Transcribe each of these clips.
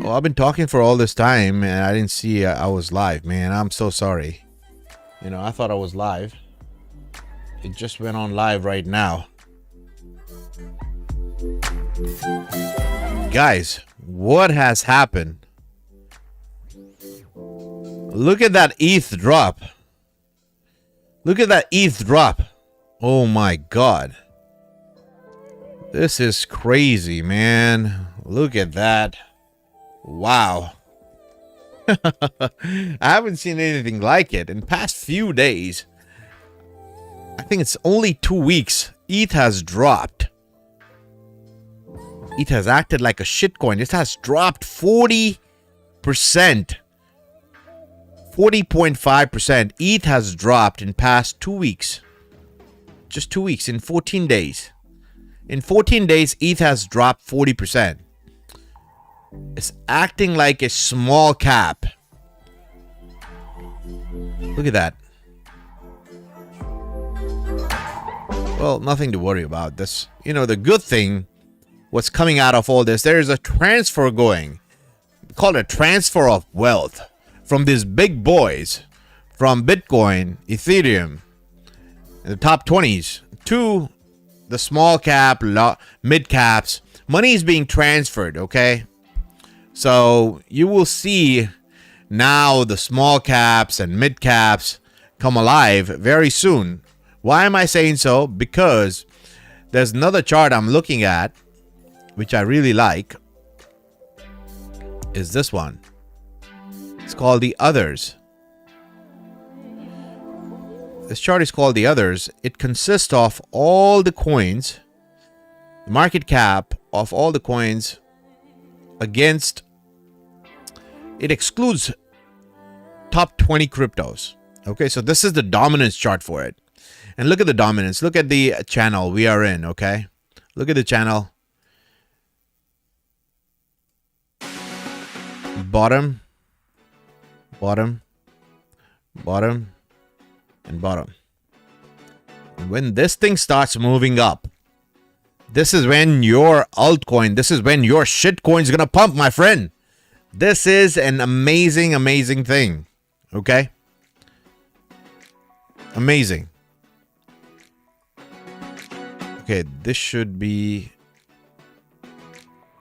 Oh, I've been talking for all this time and I didn't see I was live, man. I'm so sorry. You know, I thought I was live. It just went on live right now. Guys, what has happened? Look at that ETH drop. Look at that ETH drop. Oh my God. This is crazy, man. Look at that. Wow. I haven't seen anything like it in the past few days. I think it's only 2 weeks. ETH has dropped. ETH has acted like a shitcoin. It has dropped 40%. 40.5%. ETH has dropped in past 2 weeks. Just 2 weeks, in 14 days. In 14 days, ETH has dropped 40%. It's acting like a small cap. Look at that. Well, nothing to worry about. This, you know, the good thing, what's coming out of all this, there is a transfer going. Called a transfer of wealth from these big boys, from Bitcoin, Ethereum, the top 20s, to the small cap, mid caps. Money is being transferred, okay? So you will see now the small caps and mid caps come alive very soon. Why am I saying so? Because there's another chart I'm looking at, which I really like, is this one. It's called the Others. This chart is called the Others. It consists of all the coins, the market cap of all the coins against, it excludes top 20 cryptos. Okay, so this is the dominance chart for it. And look at the dominance. Look at the channel we are in, okay? Look at the channel. Bottom, bottom, bottom, and bottom. And when this thing starts moving up, this is when your altcoin, this is when your shitcoin is going to pump, my friend. This is an amazing, amazing thing. Okay? Amazing. Okay, this should be...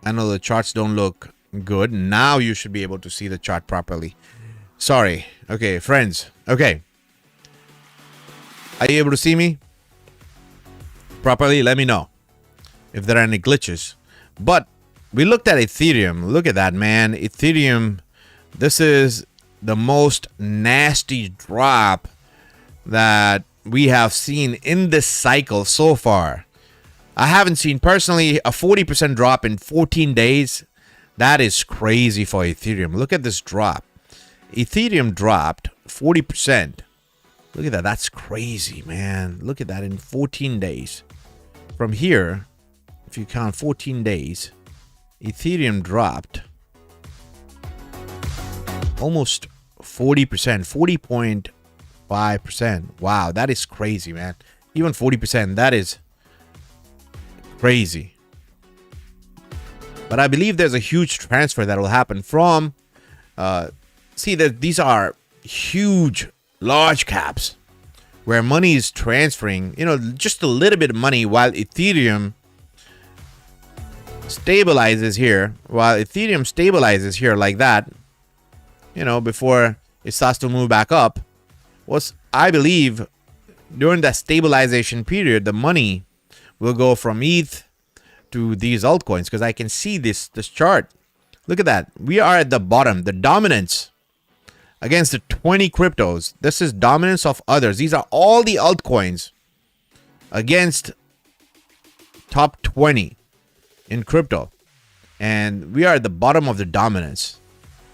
I know the charts don't look good. Now you should be able to see the chart properly. Sorry. Okay, friends. Okay. Are you able to see me properly? Let me know if there are any glitches. But we looked at Ethereum. Look at that, man. Ethereum, this is the most nasty drop that we have seen in this cycle so far. I haven't seen personally a 40% drop in 14 days. That is crazy for Ethereum. Look at this drop. Ethereum dropped 40%. Look at that. That's crazy, man. Look at that in 14 days. From here, if you count 14 days, Ethereum dropped almost 40%, 40.5%. Wow, that is crazy, man. Even 40%, that is crazy. But I believe there's a huge transfer that will happen from, see that these are huge, large caps where money is transferring, you know, just a little bit of money while Ethereum stabilizes here, like that, you know, before it starts to move back up. Was, I believe, during that stabilization period, the money will go from ETH to these altcoins, because I can see this chart. Look at that. We are at the bottom. The dominance against the 20 cryptos. This is dominance of others. These are all the altcoins against top 20 in crypto. And we are at the bottom of the dominance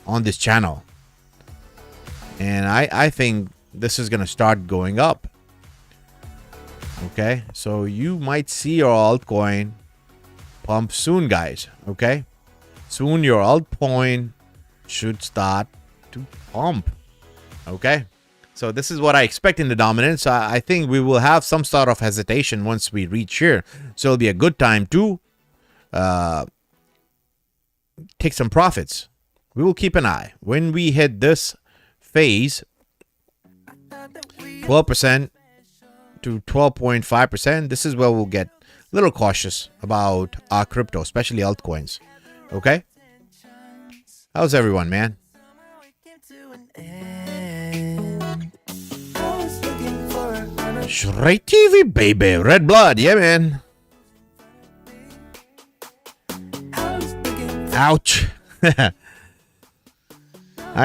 on this channel. And I think this is going to start going up. Okay, so you might see your altcoin pump soon, guys. Okay, soon your altcoin should start to pump. Okay, So this is what I expect in the dominance. I think we will have some sort of hesitation once we reach here. So it'll be a good time to take some profits. We will keep an eye. When we hit this phase, 12% to 12.5%, this is where we'll get a little cautious about our crypto, especially altcoins. Okay? How's everyone, man? Shrey TV, baby. Red blood. Yeah, man. Ouch. Hi,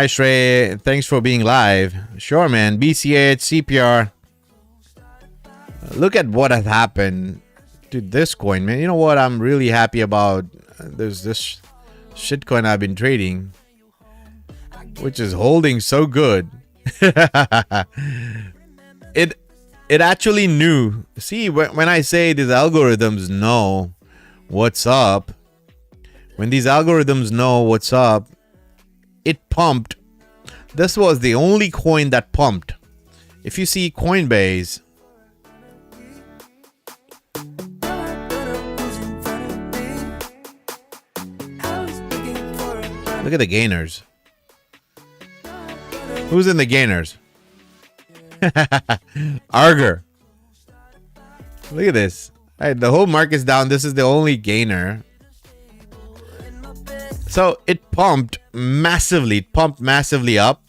Shrey. Thanks for being live. Sure, man. BCH, CPR. Look at what has happened to this coin, man. You know what I'm really happy about? There's this shitcoin I've been trading, which is holding so good. It actually knew. See, when I say these algorithms know what's up, when these algorithms know what's up, it pumped. This was the only coin that pumped. If you see Coinbase, look at the gainers. Who's in the gainers? Arger. Look at this. Right, the whole market's down. This is the only gainer. So it pumped massively. It pumped massively up.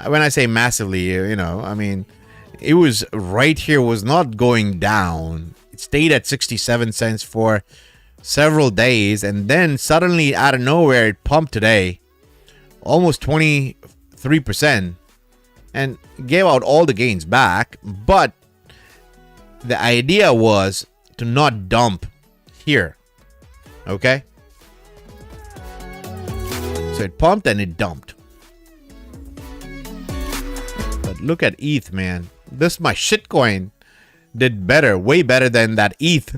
When I say massively, you know, I mean, it was right here, was not going down. It stayed at 67 cents for several days. And then suddenly out of nowhere, it pumped today. Almost 23%. And gave out all the gains back. But the idea was to not dump here. Okay? So it pumped and it dumped. But look at ETH, man. This, my shitcoin, did better. Way better than that ETH.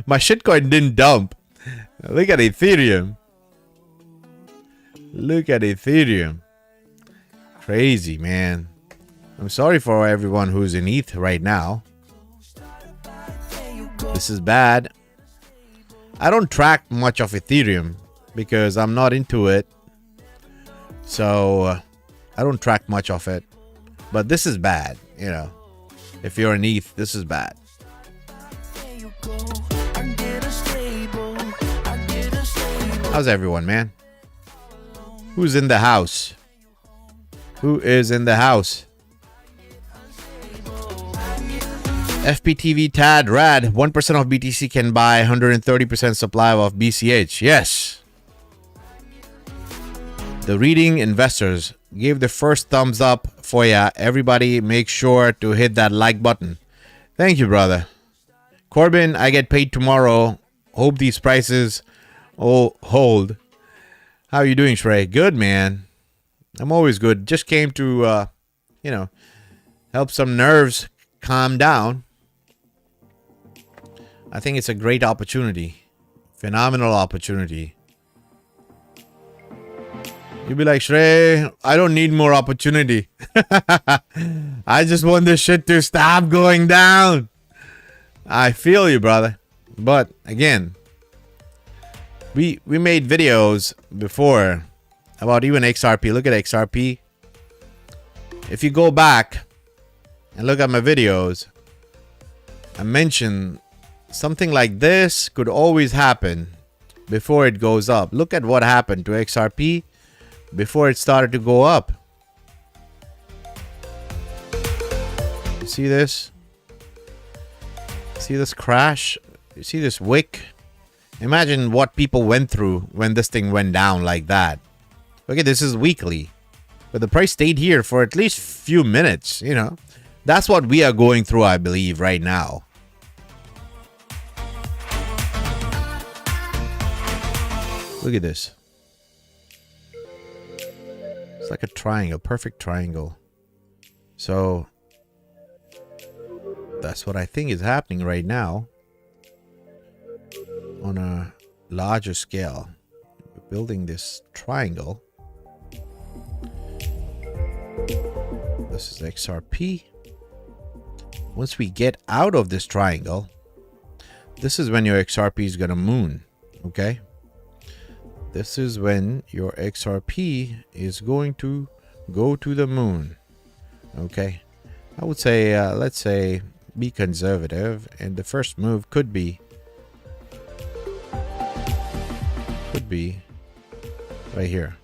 My shitcoin didn't dump. Look at Ethereum. Look at Ethereum. Crazy, man. I'm sorry for everyone who's in ETH right now. This is bad. I don't track much of Ethereum because I'm not into it. So I don't track much of it. But this is bad, you know. If you're in ETH, this is bad. How's everyone, man? Who's in the house? Who is in the house? FPTV Tad Rad. 1% of BTC can buy 130% supply of BCH. Yes. The reading investors gave the first thumbs up for ya. Everybody make sure to hit that like button. Thank you, brother. Corbin, I get paid tomorrow. Hope these prices hold. How are you doing, Shrey? Good, man. I'm always good. Just came to, you know, help some nerves calm down. I think it's a great opportunity. Phenomenal opportunity. You'll be like, Shrey, I don't need more opportunity. I just want this shit to stop going down. I feel you, brother. But, again, we made videos before about even XRP. Look at XRP. If you go back and look at my videos, I mentioned something like this could always happen before it goes up. Look at what happened to XRP before it started to go up. You see this? See this crash? You see this wick? Imagine what people went through when this thing went down like that. Okay, this is weekly. But the price stayed here for at least few minutes, you know. That's what we are going through, I believe, right now. Look at this. It's like a triangle, perfect triangle. So that's what I think is happening right now on a larger scale. We're building this triangle. this is XRP. Once we get out of this triangle, this is when your XRP is going to moon. Okay. This is when your XRP is going to go to the moon. Okay. I would say, let's say, be conservative. And the first move could be right here.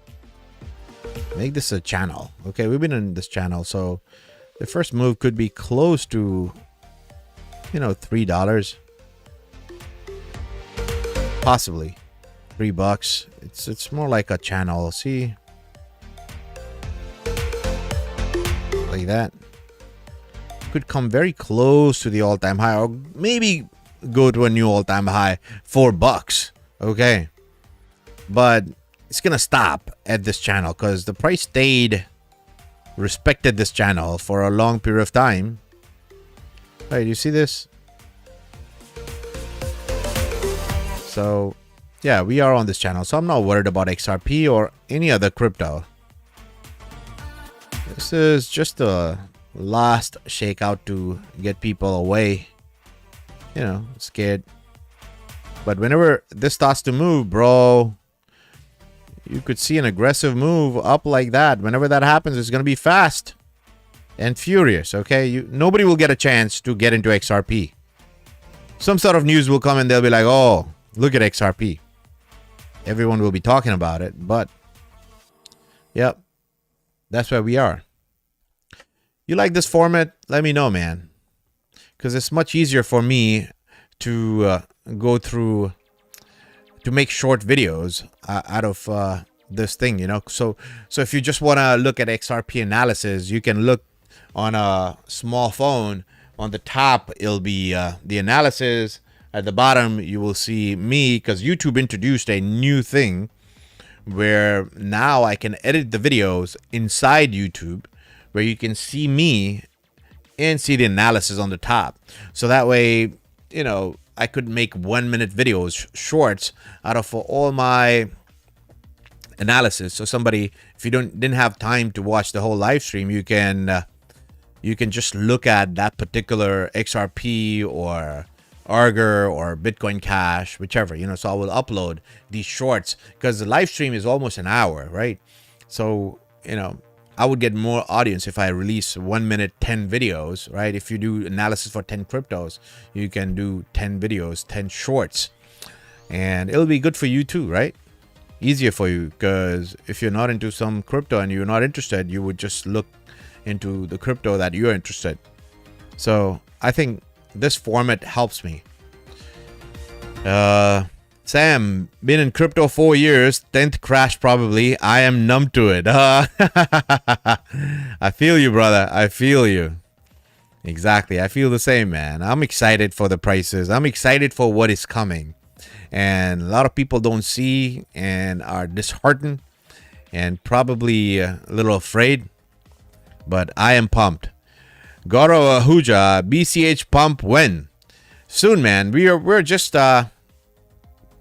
Make this a channel. Okay, we've been in this channel, so the first move could be close to, you know, $3, possibly $3. It's more like a channel. See, like that. Could come very close to the all-time high, or maybe go to a new all-time high, $4. Okay, but it's gonna stop at this channel because the price respected this channel for a long period of time. Right, you see this? So yeah, we are on this channel, so I'm not worried about XRP or any other crypto. This is just a last shakeout to get people away, you know, scared. But whenever this starts to move, bro, you could see an aggressive move up like that. Whenever that happens, it's going to be fast and furious. Okay, nobody will get a chance to get into XRP. Some sort of news will come and they'll be like, oh, look at XRP. Everyone will be talking about it. But yep, that's where we are. You like this format? Let me know, man, because it's much easier for me to go through, to make short videos out of this thing, you know. So if you just want to look at XRP analysis, you can look on a small phone. On the top, it'll be the analysis. At the bottom, you will see me, because YouTube introduced a new thing where now I can edit the videos inside YouTube, where you can see me and see the analysis on the top. So that way, you know, I could make 1-minute videos, shorts, out of all my analysis. So somebody, if you didn't have time to watch the whole live stream, you can just look at that particular XRP or Arger or Bitcoin Cash, whichever, you know. So I will upload these shorts because the live stream is almost an hour, right? So, you know, I would get more audience if I release 1 minute 10 videos, right? If you do analysis for 10 cryptos, you can do 10 videos, 10 shorts, and it'll be good for you too, right? Easier for you, because if you're not into some crypto and you're not interested, you would just look into the crypto that you're interested. So I think this format helps me. Sam, been in crypto 4 years, 10th crash probably. I am numb to it. I feel you, brother. I feel you. Exactly. I feel the same, man. I'm excited for the prices. I'm excited for what is coming. And a lot of people don't see and are disheartened and probably a little afraid. But I am pumped. Goro Ahuja, BCH pump when? Soon, man. We're just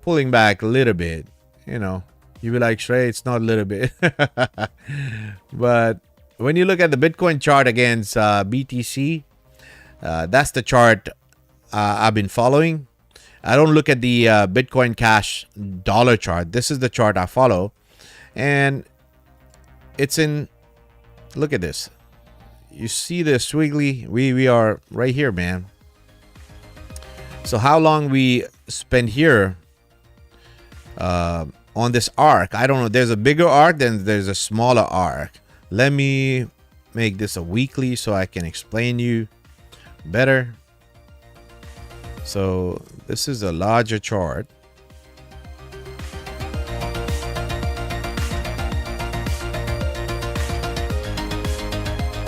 pulling back a little bit, you know. You be like, Shrey, it's not a little bit. But when you look at the Bitcoin chart against BTC, that's the chart I've been following. I don't look at the Bitcoin Cash dollar chart. This is the chart I follow. And it's in, look at this. You see the squiggly? We are right here, man. So how long we spend here on this arc, I don't know. There's a bigger arc, then there's a smaller arc. Let me make this a weekly so I can explain you better. So this is a larger chart.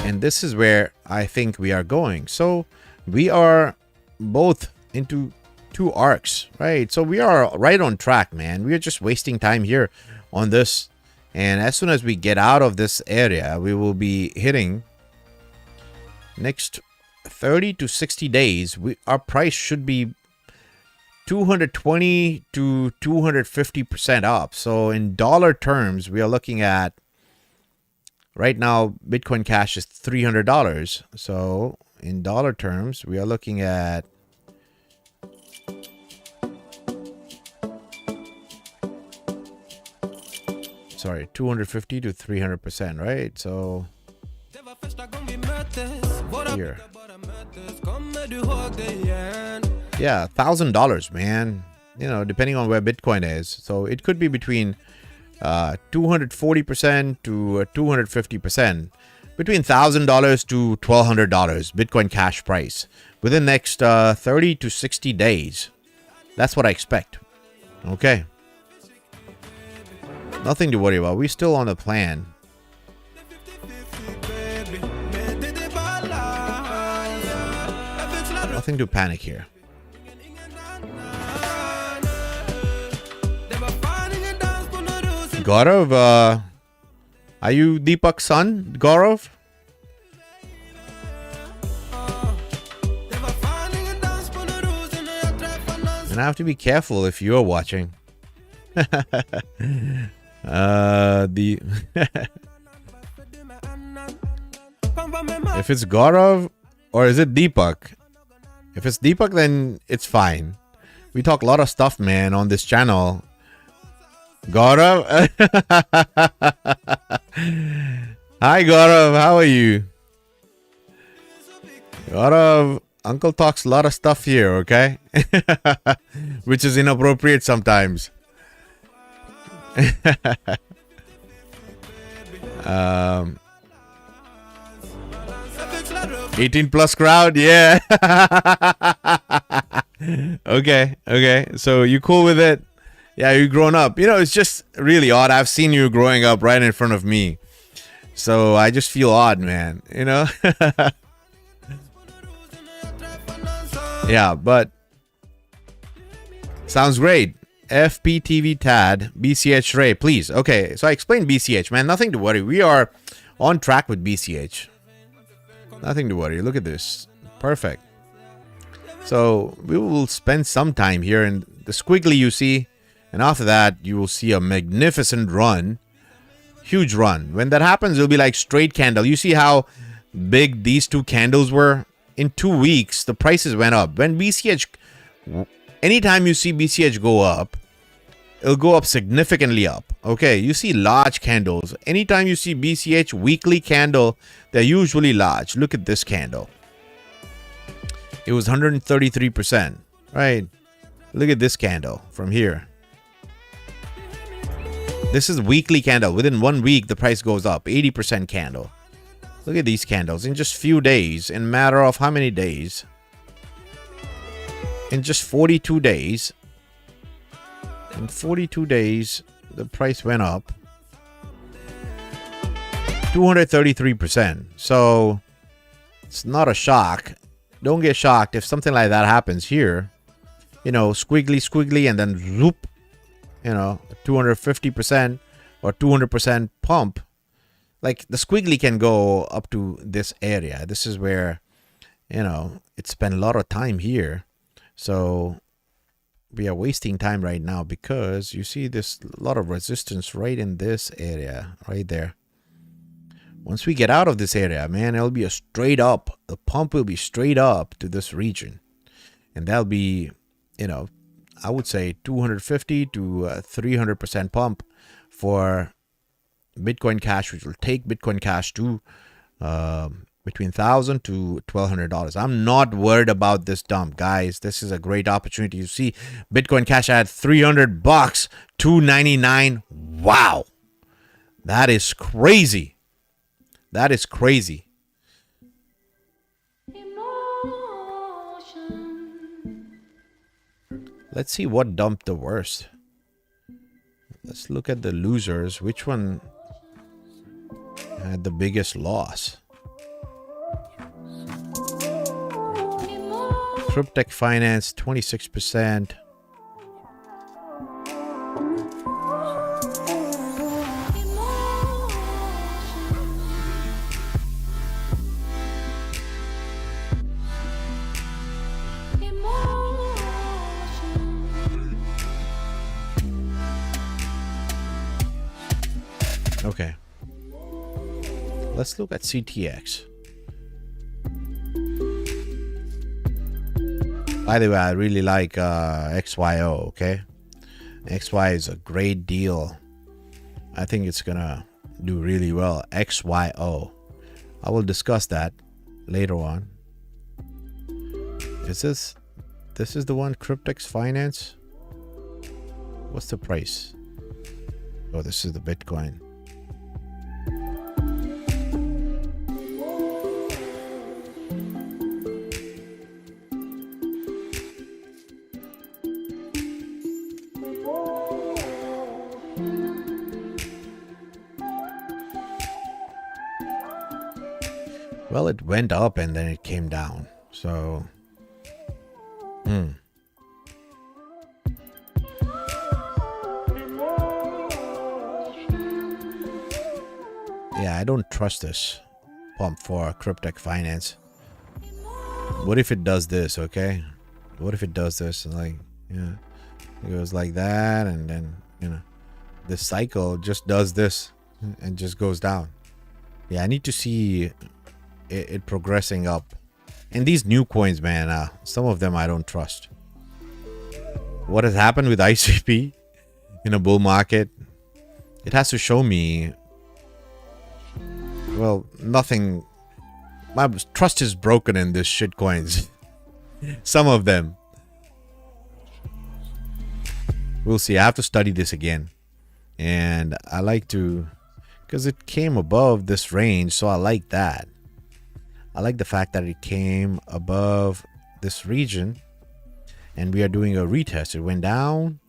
And this is where I think we are going. So we are both into two arcs, right? So we are right on track, man. We are just wasting time here on this. And as soon as we get out of this area, we will be hitting next 30 to 60 days. Our price should be 220 to 250% up. So in dollar terms, we are looking at Right now, Bitcoin Cash is $300. So in dollar terms, we are looking at sorry, 250 to 300%, right? So here. Yeah, $1,000, man. You know, depending on where Bitcoin is. So it could be between 240% to 250%. Between $1,000 to $1,200 Bitcoin Cash price within the next 30 to 60 days. That's what I expect. Okay. Nothing to worry about. We're still on the plan. Nothing to panic here. Gaurav, are you Deepak's son, Gaurav? And I have to be careful if you're watching. If it's Gaurav or is it Deepak? If it's Deepak, then it's fine. We talk a lot of stuff, man, on this channel. Gaurav. Hi, Gaurav. How are you? Gaurav, Uncle talks a lot of stuff here, okay? Which is inappropriate sometimes. 18 plus crowd, yeah. Okay. So you cool with it? Yeah, you grown up. You know, it's just really odd. I've seen you growing up right in front of me. So I just feel odd, man. You know? Yeah, but sounds great. FPTV TAD, BCH Ray, please. Okay, so I explained BCH, man. Nothing to worry. We are on track with BCH. Nothing to worry. Look at this. Perfect. So we will spend some time here in the squiggly you see. And after that, you will see a magnificent run. Huge run. When that happens, it'll be like straight candle. You see how big these two candles were? In 2 weeks, the prices went up. When BCH, anytime you see BCH go up, it'll go up significantly up. Okay, you see large candles. Anytime you see BCH weekly candle, they're usually large. Look at this candle. It was 133%, right? Look at this candle from here. This is weekly candle. Within 1 week, the price goes up. 80% candle. Look at these candles in just few days. In a matter of how many days? In just 42 days. In 42 days, the price went up 233%. So it's not a shock. Don't get shocked if something like that happens here. You know, squiggly, and then zoop. You know, 250% or 200% pump. Like the squiggly can go up to this area. This is where, you know, it spent a lot of time here. So we are wasting time right now because you see this lot of resistance right in this area, right there. Once we get out of this area, man, it'll be a straight up. The pump will be straight up to this region. And that'll be, you know, I would say 250 to 300% pump for Bitcoin Cash, which will take Bitcoin Cash to between $1,000 to $1,200. I'm not worried about this dump, guys. This is a great opportunity. You see, Bitcoin Cash at $300, $299. Wow, that is crazy. That is crazy. Let's see what dumped the worst. Let's look at the losers. Which one had the biggest loss? Cryptech Finance, 26%. Okay. Let's look at CTX. By the way, I really like XYO, okay? XY is a great deal. I think it's gonna do really well. XYO. I will discuss that later on. Is this is the one, Cryptex Finance? What's the price? Oh, this is the Bitcoin. Well, it went up and then it came down. So, yeah, I don't trust this pump for Cryptech Finance. What if it does this, okay? What if it does this? Like, yeah, it goes like that, and then, you know, this cycle just does this and just goes down. Yeah, I need to see it progressing up. And these new coins, man, some of them I don't trust. What has happened with ICP in a bull market? It has to show me, well, nothing. My trust is broken in this shit coins. Some of them. We'll see. I have to study this again. And I like to, because it came above this range, so I like that. I like the fact that it came above this region and we are doing a retest. It went down,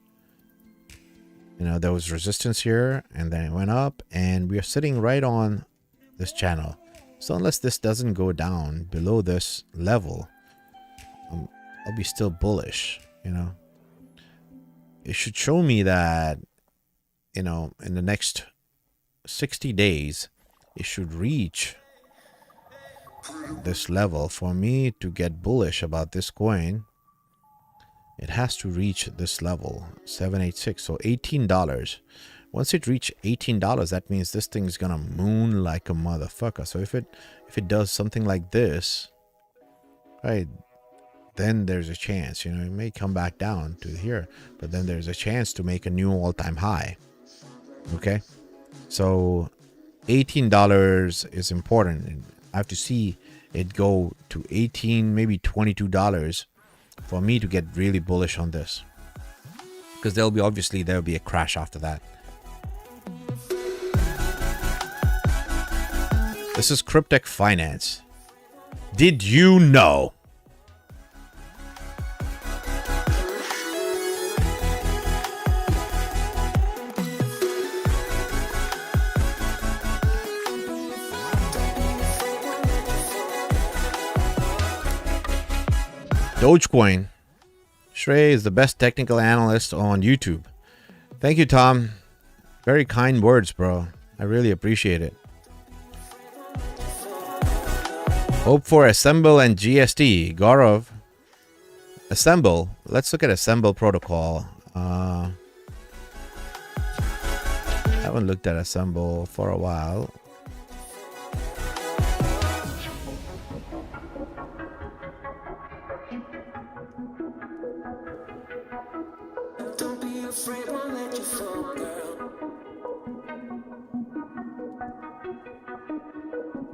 you know, there was resistance here and then it went up and we are sitting right on this channel. So unless this doesn't go down below this level, I'll be still bullish, you know. It should show me that, you know, in the next 60 days, it should reach this level. For me to get bullish about this coin, it has to reach this level, 786. So $18. Once it reach $18, that means this thing is gonna moon like a motherfucker. So if it does something like this, right, then there's a chance, you know, it may come back down to here, but then there's a chance to make a new all-time high. Okay, so $18 is important. I have to see it go to 18, maybe $22 for me to get really bullish on this, because there'll be a crash after that. This is Cryptech Finance. Did you know? Dogecoin. Shrey is the best technical analyst on YouTube. Thank you, Tom. Very kind words, bro. I really appreciate it. Hope for Assemble and GST. Gaurav. Assemble. Let's look at Assemble protocol. I haven't looked at Assemble for a while.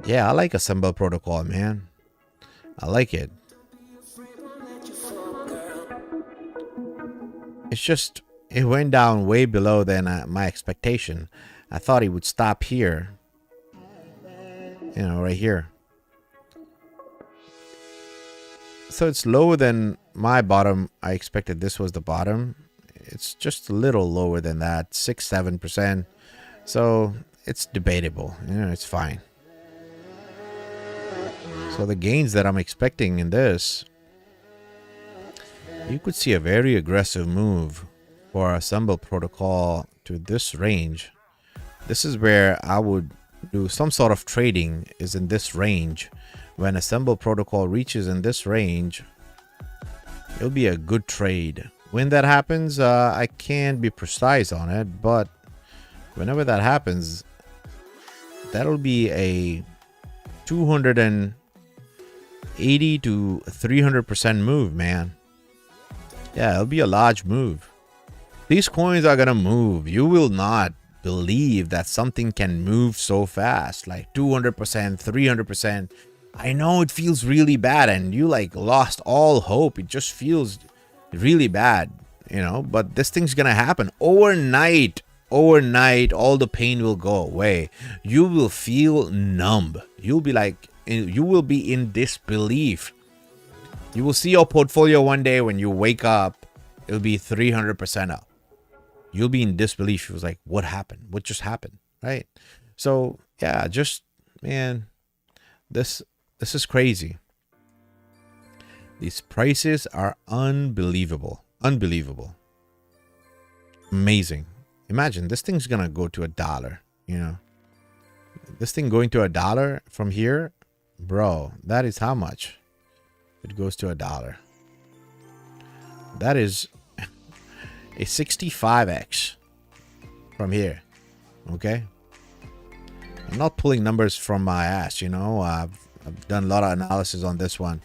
Yeah, I like Assemble protocol, man. I like it. It's just, it went down way below than my expectation. I thought it would stop here. You know, right here. So it's lower than my bottom. I expected this was the bottom. It's just a little lower than that, 6-7%. So it's debatable. You know, it's fine. So the gains that I'm expecting in this, you could see a very aggressive move for Assemble protocol to this range. This is where I would do some sort of trading, is in this range. When Assemble protocol reaches in this range, it'll be a good trade. When that happens, I can't be precise on it, but whenever that happens, that'll be a 280 to 300% move, man. Yeah, it'll be a large move. These coins are gonna move. You will not believe that something can move so fast, like 200%, 300%. I know it feels really bad and you like lost all hope. It just feels really bad, but this thing's gonna happen overnight. Overnight, all the pain will go away. You will feel numb. You will be in disbelief. You will see your portfolio one day when you wake up, it'll be 300% up. You'll be in disbelief. It was like, what happened? What just happened? Right? So yeah, man, this is crazy. These prices are unbelievable. Unbelievable. Amazing. Imagine this thing's gonna go to $1, This thing going to $1 from here, bro, that is how much? It goes to $1. That is a 65x from here. Okay? I'm not pulling numbers from my ass, I've done a lot of analysis on this one.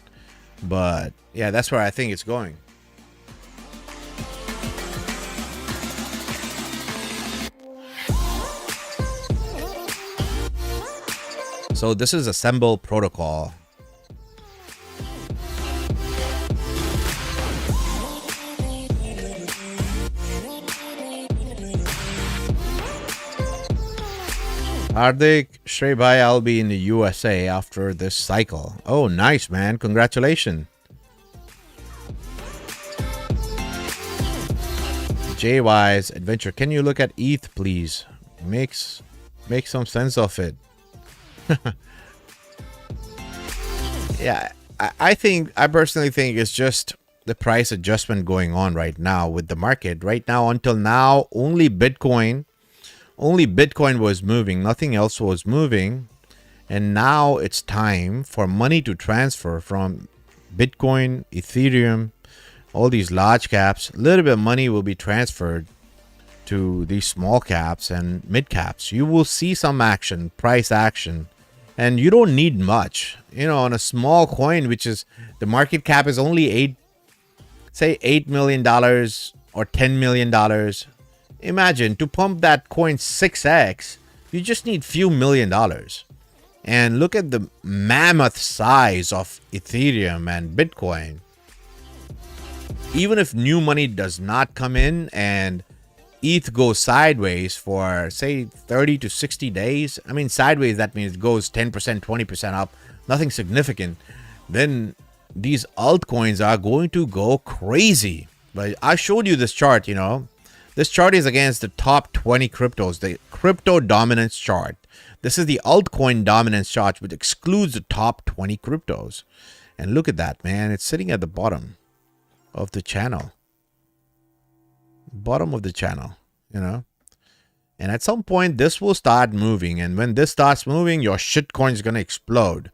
But yeah, that's where I think it's going. So this is Assemble protocol. Hardik, Shrey bhai, I'll be in the USA after this cycle. Oh, nice, man. Congratulations. JY's Adventure. Can you look at ETH, please? Make some sense of it. Yeah, I personally think it's just the price adjustment going on right now with the market. Right now, until now, only Bitcoin was moving. Nothing else was moving. And now it's time for money to transfer from Bitcoin, Ethereum, all these large caps. A little bit of money will be transferred to these small caps and mid caps. You will see some action, price action. And you don't need much, on a small coin, which is the market cap is only $8 million or $10 million. Imagine to pump that coin 6x, you just need few $1 million. And look at the mammoth size of Ethereum and Bitcoin. Even if new money does not come in and ETH goes sideways for say 30 to 60 days. I mean, sideways, that means it goes 10%, 20% up, nothing significant. Then these altcoins are going to go crazy. But I showed you this chart, This chart is against the top 20 cryptos, the crypto dominance chart. This is the altcoin dominance chart, which excludes the top 20 cryptos. And look at that, man. It's sitting at the bottom of the channel. Bottom of the channel, And at some point, this will start moving. And when this starts moving, your shitcoin is going to explode.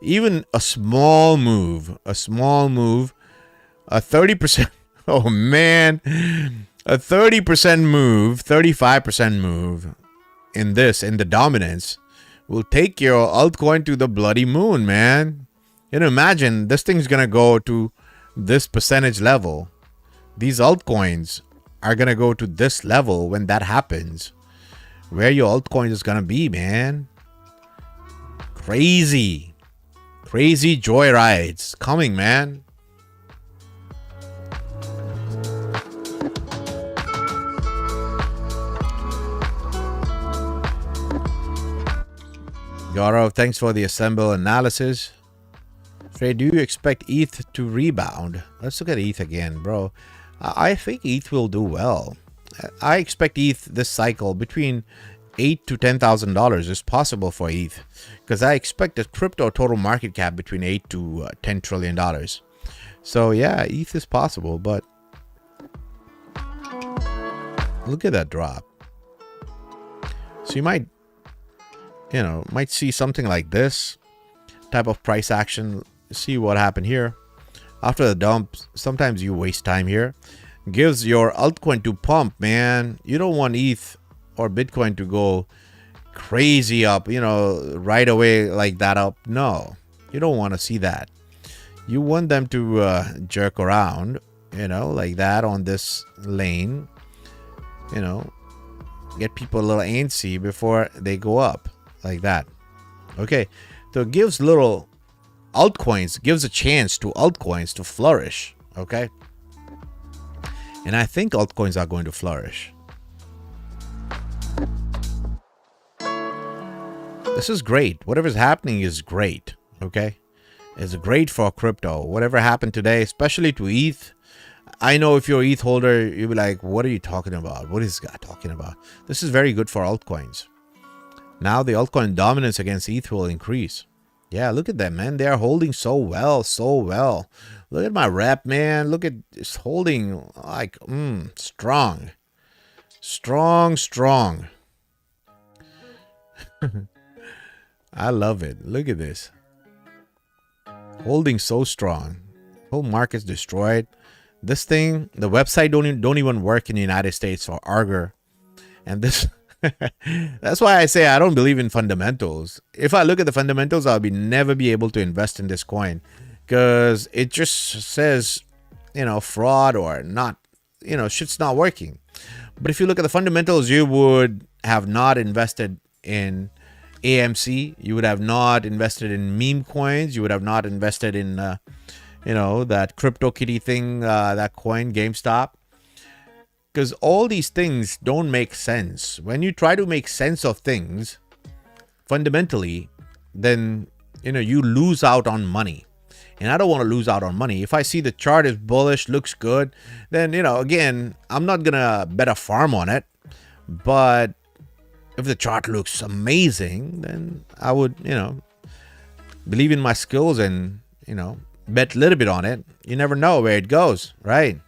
Even a small move, a 30%. Oh, man. A 30% move, 35% move in the dominance will take your altcoin to the bloody moon, man. Imagine this thing's going to go to this percentage level. These altcoins are going to go to this level when that happens. Where your altcoin is going to be, man. Crazy joyrides coming, man. Gaurav, thanks for the Assemble analysis. Trey, do you expect ETH to rebound? Let's look at ETH again, bro. I think ETH will do well. I expect ETH this cycle between $8,000 to $10,000 is possible for ETH, because I expect a crypto total market cap between $8 to $10 trillion. So yeah, ETH is possible, but look at that drop. So you might see something like this type of price action. See what happened here. After the dump, sometimes you waste time here. Gives your altcoin to pump, man. You don't want ETH or Bitcoin to go crazy up, right away like that up. No, you don't want to see that. You want them to jerk around, like that on this lane, get people a little antsy before they go up like that. Okay, so it gives little altcoins, gives a chance to altcoins to flourish. Okay, and I think altcoins are going to flourish. This is great. Whatever's happening is great. Okay, it's great for crypto. Whatever happened today, especially to ETH. I know if you're an ETH holder, you'll be like, what are you talking about? What is this guy talking about? This is very good for altcoins. Now the altcoin dominance against ETH will increase. Yeah, look at them, man. They are holding so well, so well. Look at my rep, man. Look at it's holding like strong. Strong. I love it. Look at this. Holding so strong. Whole market's destroyed. This thing, the website don't even work in the United States for Arger. And this that's why I say I don't believe in fundamentals. If I look at the fundamentals, I'll never be able to invest in this coin because it just says, fraud or not, shit's not working. But if you look at the fundamentals, you would have not invested in AMC. You would have not invested in meme coins. You would have not invested in, that CryptoKitty thing, that coin, GameStop. Because all these things don't make sense. When you try to make sense of things, fundamentally, then, you lose out on money. And I don't want to lose out on money. If I see the chart is bullish, looks good, then, again, I'm not going to bet a farm on it. But if the chart looks amazing, then I would, believe in my skills and, bet a little bit on it. You never know where it goes, right?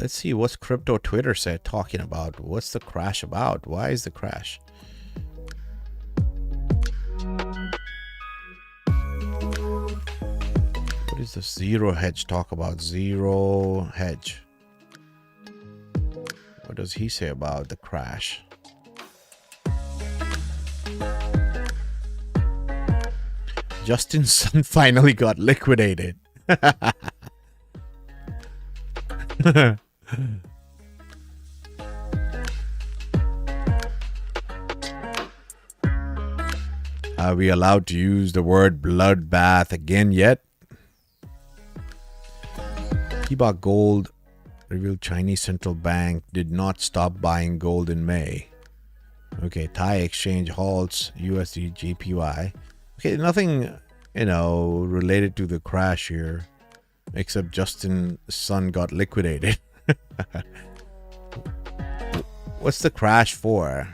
Let's see what's crypto Twitter said talking about. What's the crash about? Why is the crash? What is the zero hedge talk about? Zero hedge. What does he say about the crash? Justin's son finally got liquidated. Are we allowed to use the word bloodbath again yet? Kiba Gold revealed Chinese central bank did not stop buying gold in May. Okay, Thai exchange halts USD JPY. Okay, nothing, related to the crash here, except Justin's son got liquidated. What's the crash for?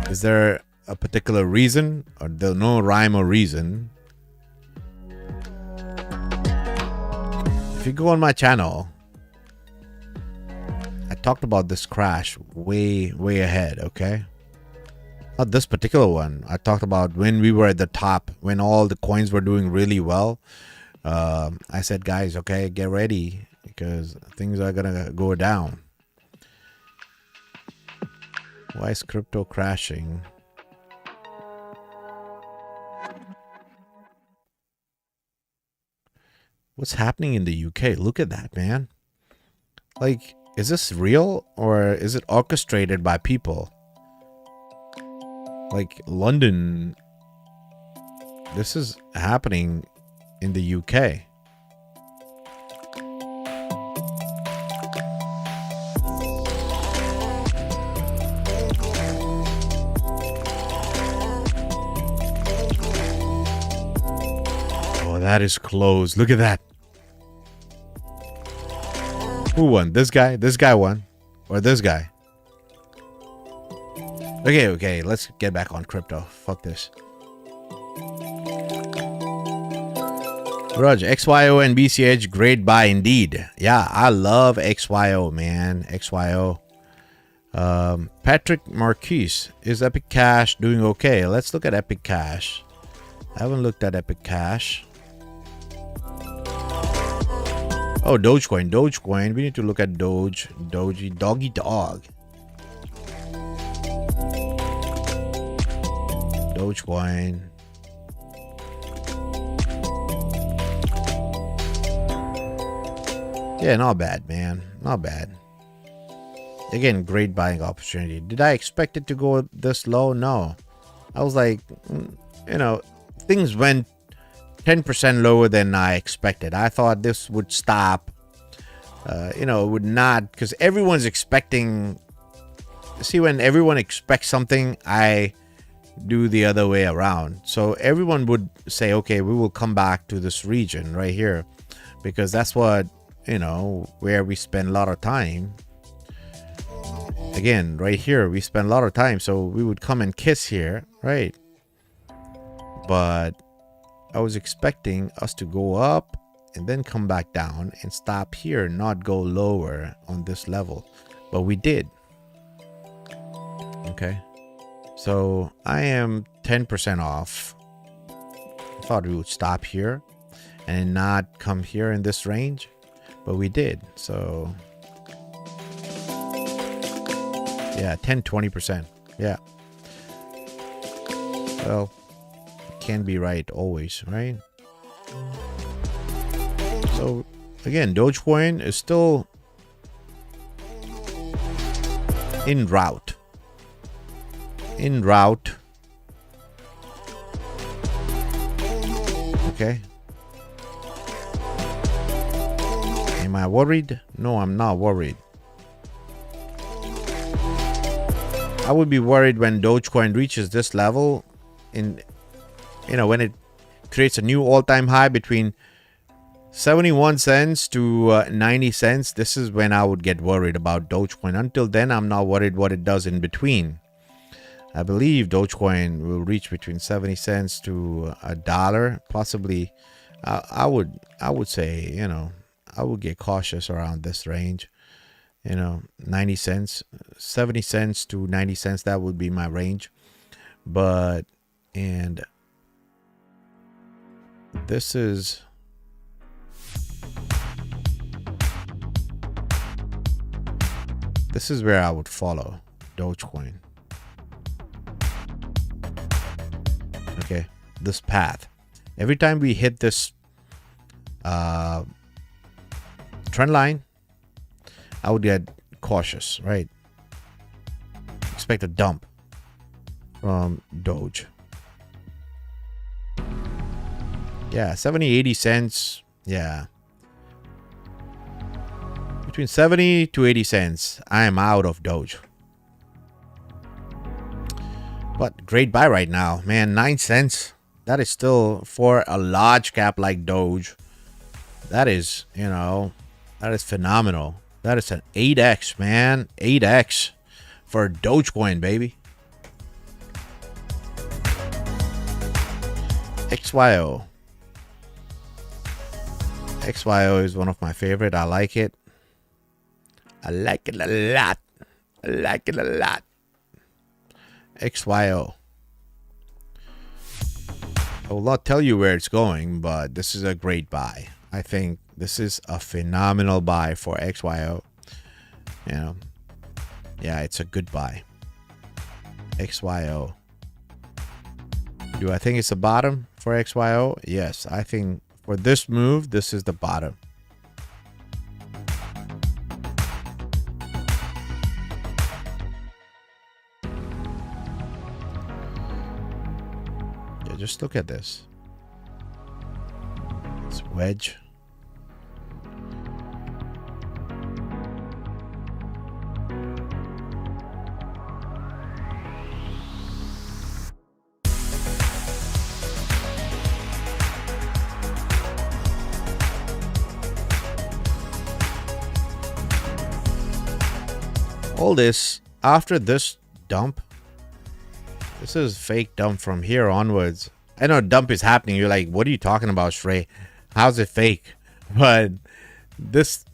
Is there a particular reason, or there's no rhyme or reason? If you go on my channel, I talked about this crash way ahead, okay? Not this particular one. I talked about when we were at the top, when all the coins were doing really well. I said, guys, okay, get ready because things are gonna go down. Why is crypto crashing? What's happening in the UK? Look at that, man. Like, is this real or is it orchestrated by people? Like London, this is happening in the UK. Oh, that is close. Look at that. Who won? This guy? This guy won. Or this guy? Okay, let's get back on crypto. Fuck this. Raj, XYO and BCH, great buy indeed. Yeah, I love XYO, man. XYO. Patrick Marquise, is Epic Cash doing okay? Let's look at Epic Cash. I haven't looked at Epic Cash. Oh, Dogecoin. Dogecoin. We need to look at Doge. Doji. Doggy dog. Dogecoin. Yeah, not bad, man. Not bad. Again, great buying opportunity. Did I expect it to go this low? No. I was like, you know, things went 10% lower than I expected. I thought this would stop. You know, it would not, because everyone's expecting. See, when everyone expects something, I do the other way around. So everyone would say, okay, we will come back to this region right here, because that's what, you know, where we spend a lot of time. Again, right here, we spend a lot of time. So we would come and kiss here, right? But I was expecting us to go up and then come back down and stop here, not go lower on this level. But we did. Okay. So I am 10% off. I thought we would stop here and not come here in this range, but we did. So yeah, 10-20%. Yeah. Well, can be right always, right? So again, Dogecoin is still in route. In route. Okay. Am I worried? No, I'm not worried. I would be worried when Dogecoin reaches this level in, you know, when it creates a new all-time high between 71 cents to 90 cents. This is when I would get worried about Dogecoin. Until then, I'm not worried what it does in between. I believe Dogecoin will reach between 70 cents to $1, possibly. I would say, you know, I would get cautious around this range. You know, 90 cents, 70 cents to 90 cents. That would be my range. But, and this is where I would follow Dogecoin. Okay, this path. Every time we hit this trend line, I would get cautious, right? Expect a dump from Doge. Yeah, 70-80 cents. Yeah. Between 70 to 80 cents, I am out of Doge. But great buy right now, man. 9 cents. That is still, for a large cap like Doge, that is, you know, that is phenomenal. That is an 8x, man. 8x for Dogecoin, baby. XYO. XYO is one of my favorite. I like it. I like it a lot. I like it a lot. XYO. I will not tell you where it's going, but this is a great buy. I think this is a phenomenal buy for XYO. You know, yeah, it's a good buy. XYO. Do I think it's the bottom for XYO? Yes, I think for this move, this is the bottom. Yeah, just look at this. It's wedge. All this after this dump. This is fake dump from here onwards. I know dump is happening. You're like, what are you talking about, Shrey? How's it fake? But this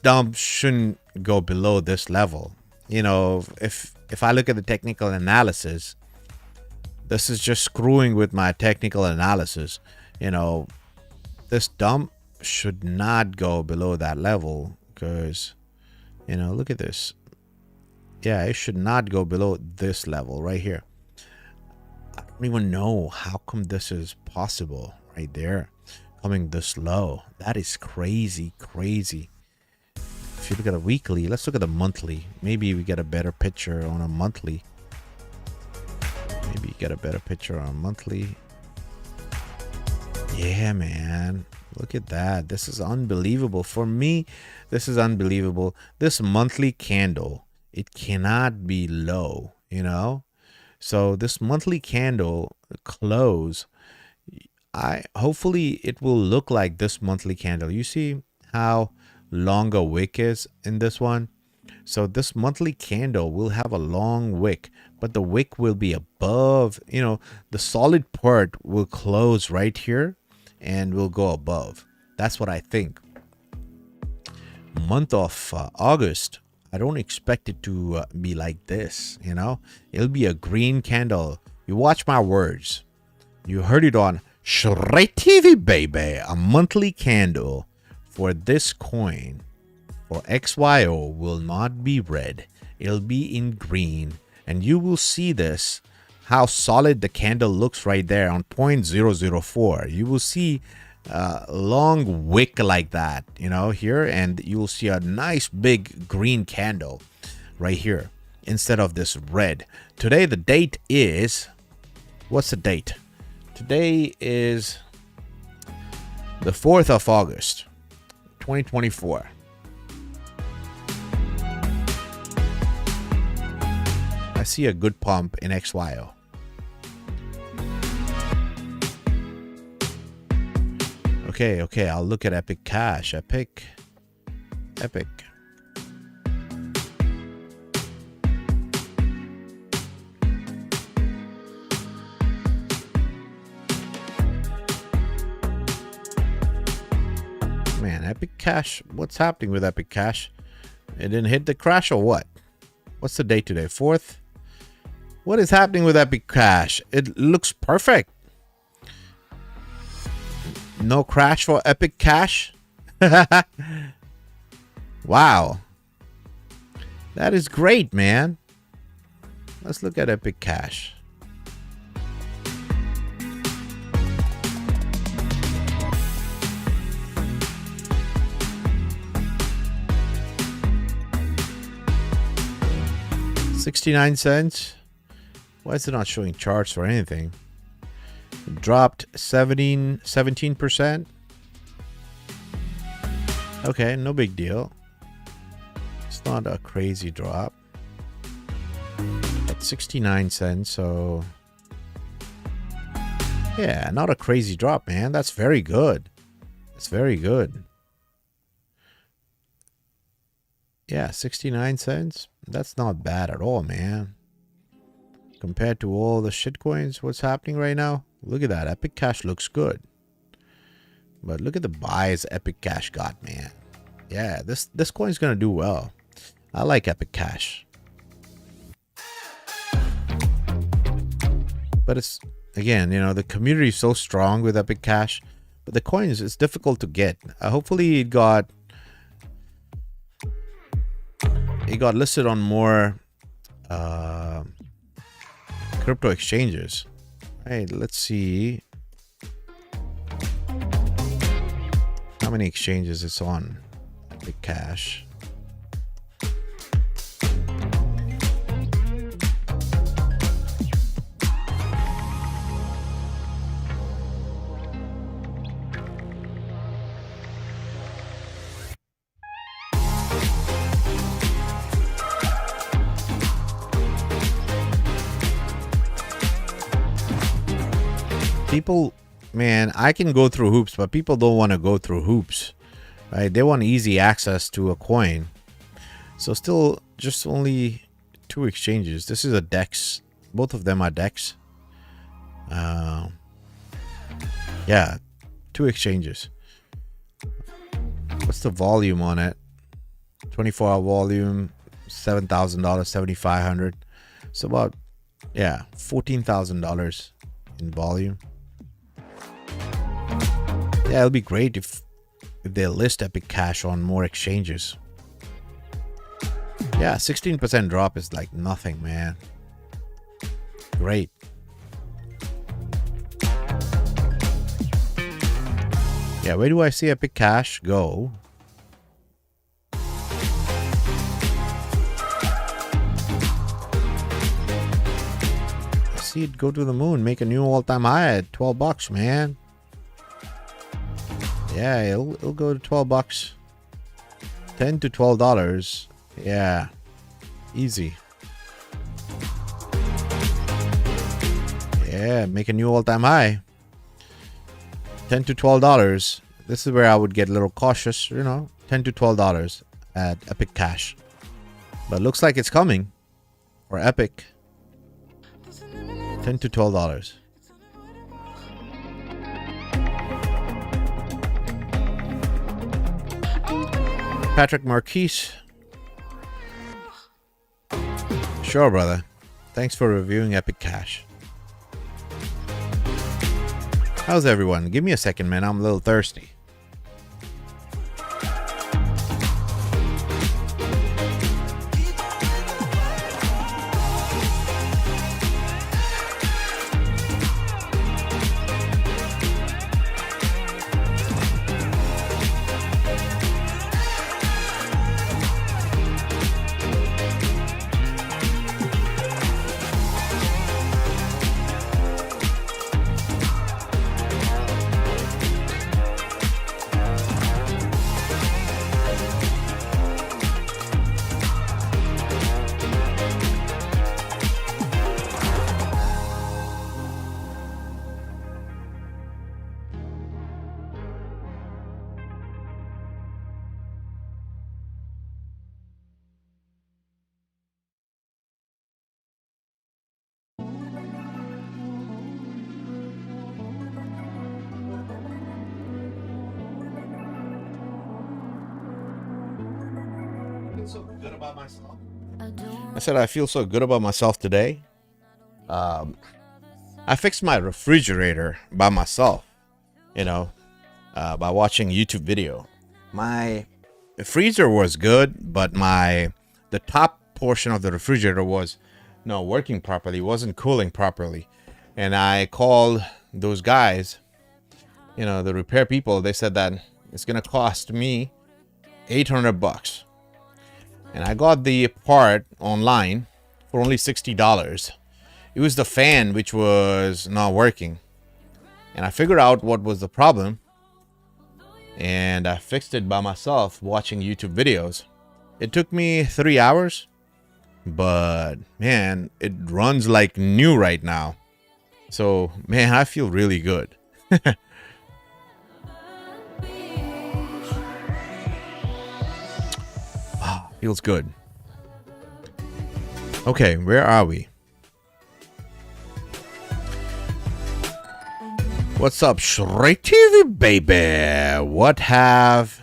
dump shouldn't go below this level. You know, if I look at the technical analysis, this is just screwing with my technical analysis. You know, this dump should not go below that level because, you know, look at this. Yeah, it should not go below this level right here. I don't even know how come this is possible right there, coming this low. That is crazy, crazy. If you look at a weekly, let's look at the monthly. Maybe we get a better picture on a monthly. Maybe you get a better picture on a monthly. Yeah, man. Look at that. This is unbelievable. For me, this is unbelievable. This monthly candle, it cannot be low, you know? So this monthly candle close, hopefully it will look like this monthly candle. You see how long a wick is in this one? So this monthly candle will have a long wick, but the wick will be above, you know, the solid part will close right here and will go above. That's what I think. Month of August, I don't expect it to be like this, you know. It'll be a green candle. You watch my words. You heard it on Shred TV, baby. A monthly candle for this coin for XYO will not be red. It'll be in green. And you will see this, how solid the candle looks right there on 0.004. You will see a long wick like that, you know, here, and you will see a nice big green candle right here instead of this red. Today the date is, what's the date? Today is the 4th of August 2024. I see a good pump in XYO. Okay, I'll look at Epic Cash. Epic. Man, Epic Cash. What's happening with Epic Cash? It didn't hit the crash or what? What's the date today? 4th? What is happening with Epic Cash? It looks perfect. No crash for Epic Cash. Wow. That is great, man. Let's look at Epic Cash. $0.69. Why is it not showing charts or anything? It dropped 17%. Okay, no big deal. It's not a crazy drop. At 69 cents, so yeah, not a crazy drop, man. That's very good. It's very good. Yeah, 69 cents. That's not bad at all, man. Compared to all the shitcoins, what's happening right now? Look at that. Epic Cash looks good. But look at the buys Epic Cash got, man. Yeah, this coin's gonna do well. I like Epic Cash. But it's, again, you know, the community is so strong with Epic Cash. But the coins, it's difficult to get. Hopefully it got listed on more crypto exchanges. Hey, let's see how many exchanges it's on. Epic Cash. People, man, I can go through hoops, but people don't want to go through hoops, right? They want easy access to a coin. So still just only 2 exchanges. This is a DEX. Both of them are DEX. Yeah, 2 exchanges. What's the volume on it? 24-hour volume, $7,000, $7,500. So about, yeah, $14,000 in volume. Yeah, it'll be great if if they list Epic Cash on more exchanges. Yeah, 16% drop is like nothing, man. Great. Yeah, where do I see Epic Cash go? I see it go to the moon, make a new all-time high at $12, man. Yeah, it'll go to $12. $10 to $12. Yeah, easy. Yeah, make a new all-time high. $10 to $12. This is where I would get a little cautious, you know. $10 to $12 at Epic Cash. But looks like it's coming for Epic. $10 to $12. Patrick Marquise. Sure, brother. Thanks for reviewing Epic Cash. How's everyone? Give me a second, man. I'm a little thirsty. So good about myself. I said I feel so good about myself today. I fixed my refrigerator by myself, you know, by watching a YouTube video. My freezer was good, but the top portion of the refrigerator was not working properly, wasn't cooling properly. And I called those guys, you know, the repair people. They said that it's gonna cost me $800. And I got the part online for only $60. It was the fan which was not working. And I figured out what was the problem. And I fixed it by myself watching YouTube videos. It took me 3 hours. But man, it runs like new right now. So man, I feel really good. Feels good. Okay, where are we? What's up, Shrek TV, baby? What have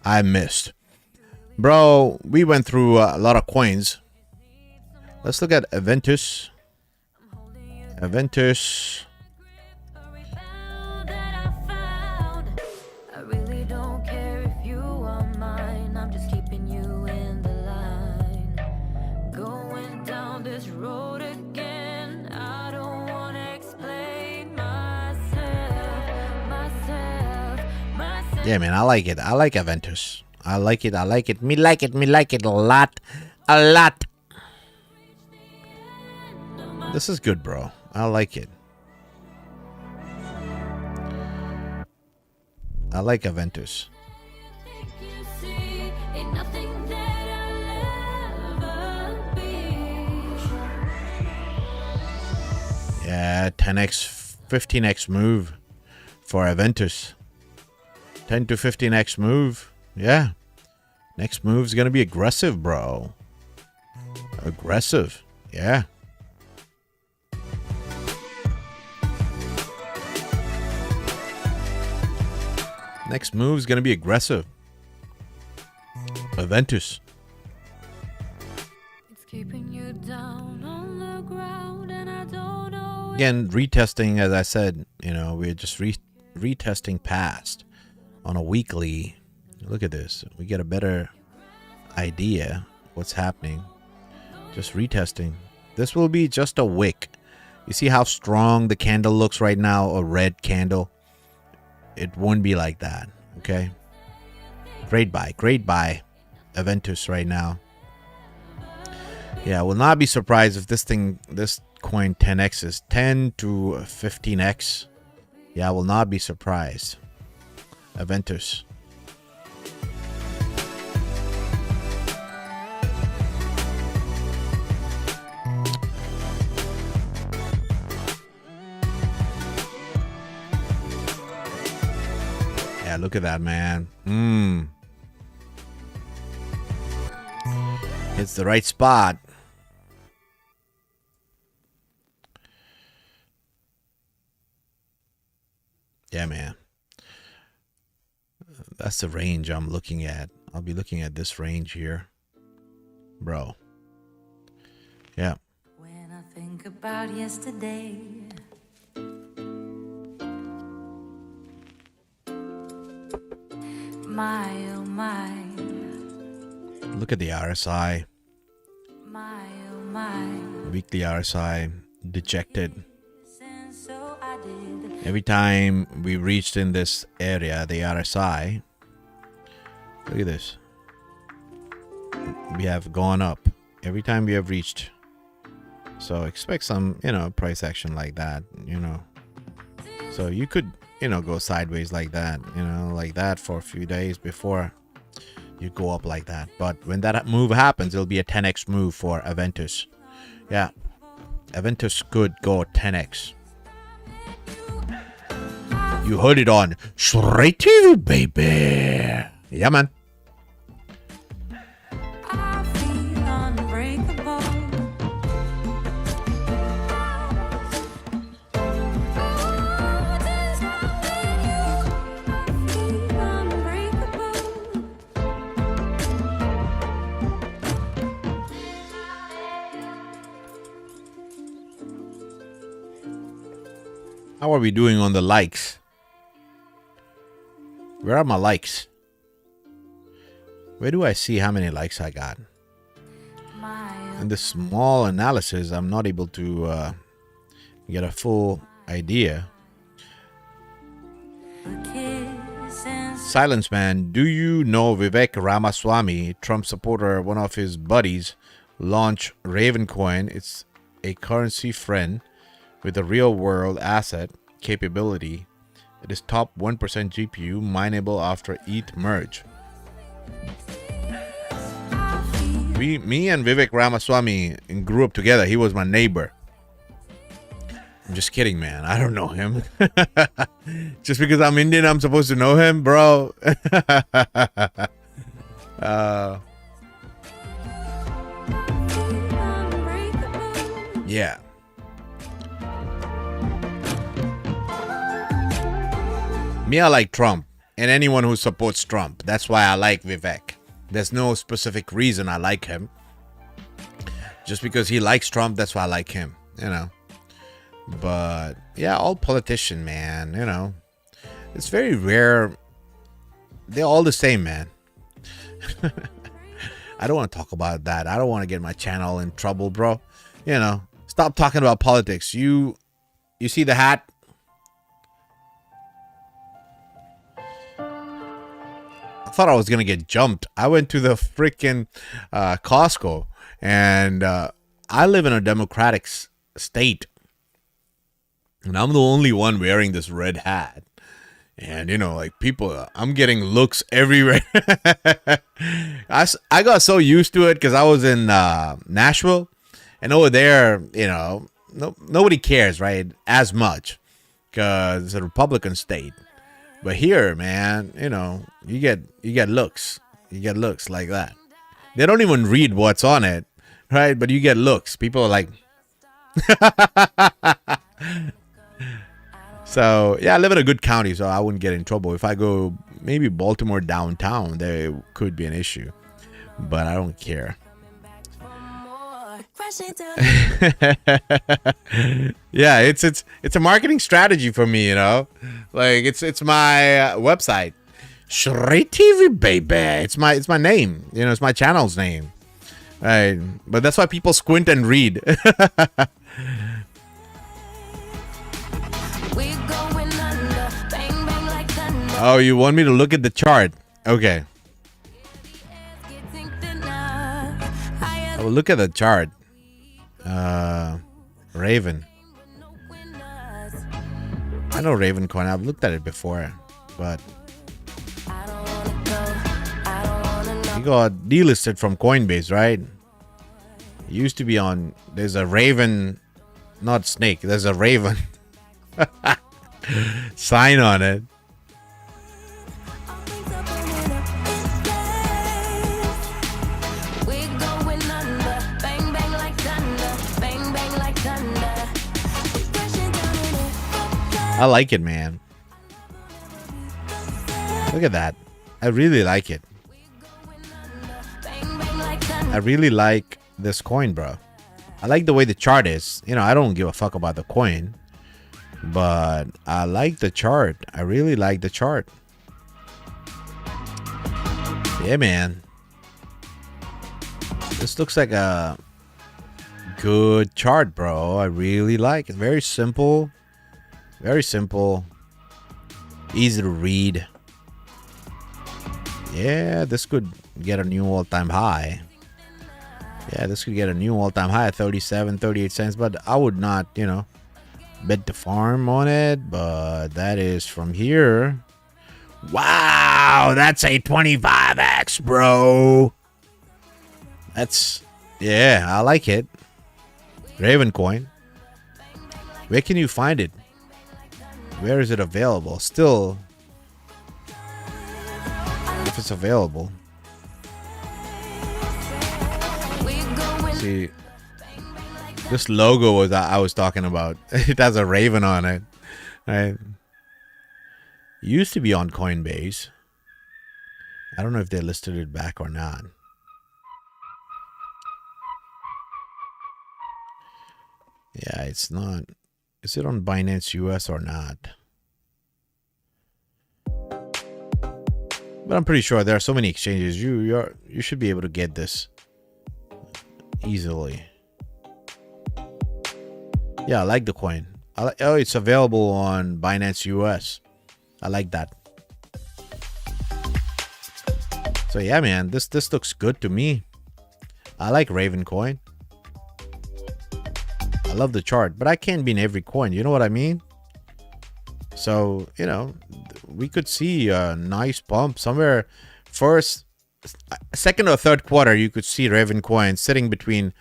I missed? Bro, we went through a lot of coins. Let's look at Aventus. Aventus. Yeah, man, I like it. I like Aventus. I like it. I like it. Me like it. Me like it a lot. A lot. This is good, bro. I like it. I like Aventus. Yeah, 10x, 15x move for Aventus. 10 to 15x move. Yeah. Next move's gonna be aggressive, bro. Aggressive. Yeah. Next move's gonna be aggressive. Aventus. It's keeping you down on the ground and I don't know. Again, retesting, as I said, you know, we're just retesting past on a weekly Look at this. We get a better idea what's happening. Just retesting. This will be just a wick. You see how strong the candle looks right now? A red candle. It won't be like that. Okay. Great buy. Great buy. Aventus right now. Yeah, I will not be surprised if this coin 10x is 10 to 15x. Yeah, I will not be surprised. Aventus. Yeah, look at that, man. It's the right spot. Yeah, man. That's the range I'm looking at. I'll be looking at this range here. Bro. Yeah. When I think about yesterday, my oh my. Look at the RSI. My oh my. Weekly RSI. Dejected. Every time we reached in this area, the RSI, look at this. We have gone up every time we have reached. So expect some, price action like that, So you could, go sideways like that, for a few days before you go up like that. But when that move happens, it'll be a 10x move for Aventus. Yeah. Aventus could go 10x. You heard it on Straight TV, baby. Yeah, man. I feel unbreakable. How are we doing on the likes? Where are my likes? Where do I see how many likes I got? In this small analysis, I'm not able to get a full idea. Silence Man, do you know Vivek Ramaswamy, Trump supporter, one of his buddies, launched Raven Coin? It's a currency friend with a real world asset capability. It is top 1% GPU, mineable after ETH merge. Me and Vivek Ramaswamy grew up together. He was my neighbor. I'm just kidding, man. I don't know him. Just because I'm Indian, I'm supposed to know him, bro. Yeah. Me, I like Trump and anyone who supports Trump. That's why I like Vivek. There's no specific reason I like him. Just because he likes Trump, that's why I like him, But yeah, all politician, man, It's very rare. They're all the same, man. I don't want to talk about that. I don't want to get my channel in trouble, bro. Stop talking about politics. You see the hat? I thought I was gonna get jumped. I went to the freaking Costco, and I live in a democratic state, and I'm the only one wearing this red hat. And people, I'm getting looks everywhere. I got so used to it because I was in Nashville, and over there, nobody cares, right, as much because it's a Republican state. But here, man, you get looks. You get looks like that. They don't even read what's on it, right? But you get looks. People are like, so yeah, I live in a good county, so I wouldn't get in trouble. If I go maybe Baltimore downtown, there could be an issue, but I don't care. Yeah, it's a marketing strategy for me, Like it's my website. Shri TV, baby. It's my name. You know, it's my channel's name. Right. But that's why people squint and read. We're going under. Bang, bang like thunder. Oh, you want me to look at the chart? Okay. Getting thinner. Higher I will look at the chart. Raven. no winners. I know Raven coin. I've looked at it before, but I don't wanna go. I don't wanna know. he got delisted from Coinbase, right? It used to be on. There's a Raven, not snake. There's a Raven sign on it. Always up and in a place. We're going under. Bang, bang like thunder. Bang, bang like thunder. We're crashing down in it. I like it, man. Look at that. I really like it. Bang, bang like I thunder. really like this coin, bro. I like the way the chart is. You know, I don't give a fuck about the coin, but I like the chart. I really like the chart. Yeah, man. This looks like a good chart, bro. I really like it. Very simple. Very simple. Easy to read. Yeah, this could get a new all-time high. Yeah, this could get a new all-time high at 37, 38 cents. But I would not, you know, bet the farm on it. But that is from here. Wow, that's a 25x, bro. That's, yeah, I like it. Raven coin. Where can you find it? Where is it available? Still, if it's available. See, this logo was I was talking about. It has a raven on it. Right? It used to be on Coinbase. I don't know if they listed it back or not. Yeah, it's not. Is it on Binance US or not? But I'm pretty sure there are so many exchanges. You should be able to get this easily. Yeah, I like the coin. Oh, it's available on Binance US. I like that. So yeah, man, this looks good to me. I like Raven coin. I love the chart, but I can't be in every coin. You know what I mean? So, you know, we could see a nice pump somewhere second or third quarter. You could see Raven coin sitting between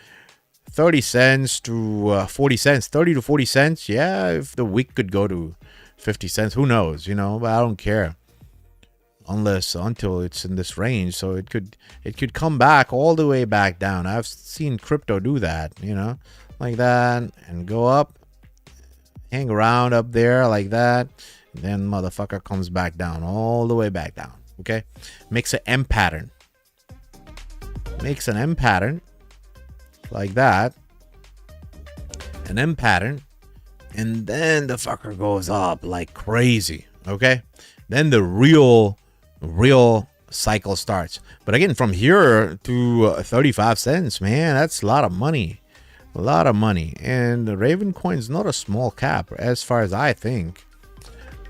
30 cents to 40 cents, 30 to 40 cents. Yeah, if the week could go to 50 cents, who knows, you know, but I don't care until it's in this range. So it could come back all the way back down. I've seen crypto do that, you know, like that, and go up, hang around up there like that, and then motherfucker comes back down, all the way back down. Okay, makes an M pattern, like that, an M pattern, and then the fucker goes up like crazy. Okay, then the real cycle starts. But again, from here to 35 cents, man, that's a lot of money. A lot of money. And the Raven coin is not a small cap as far as I think.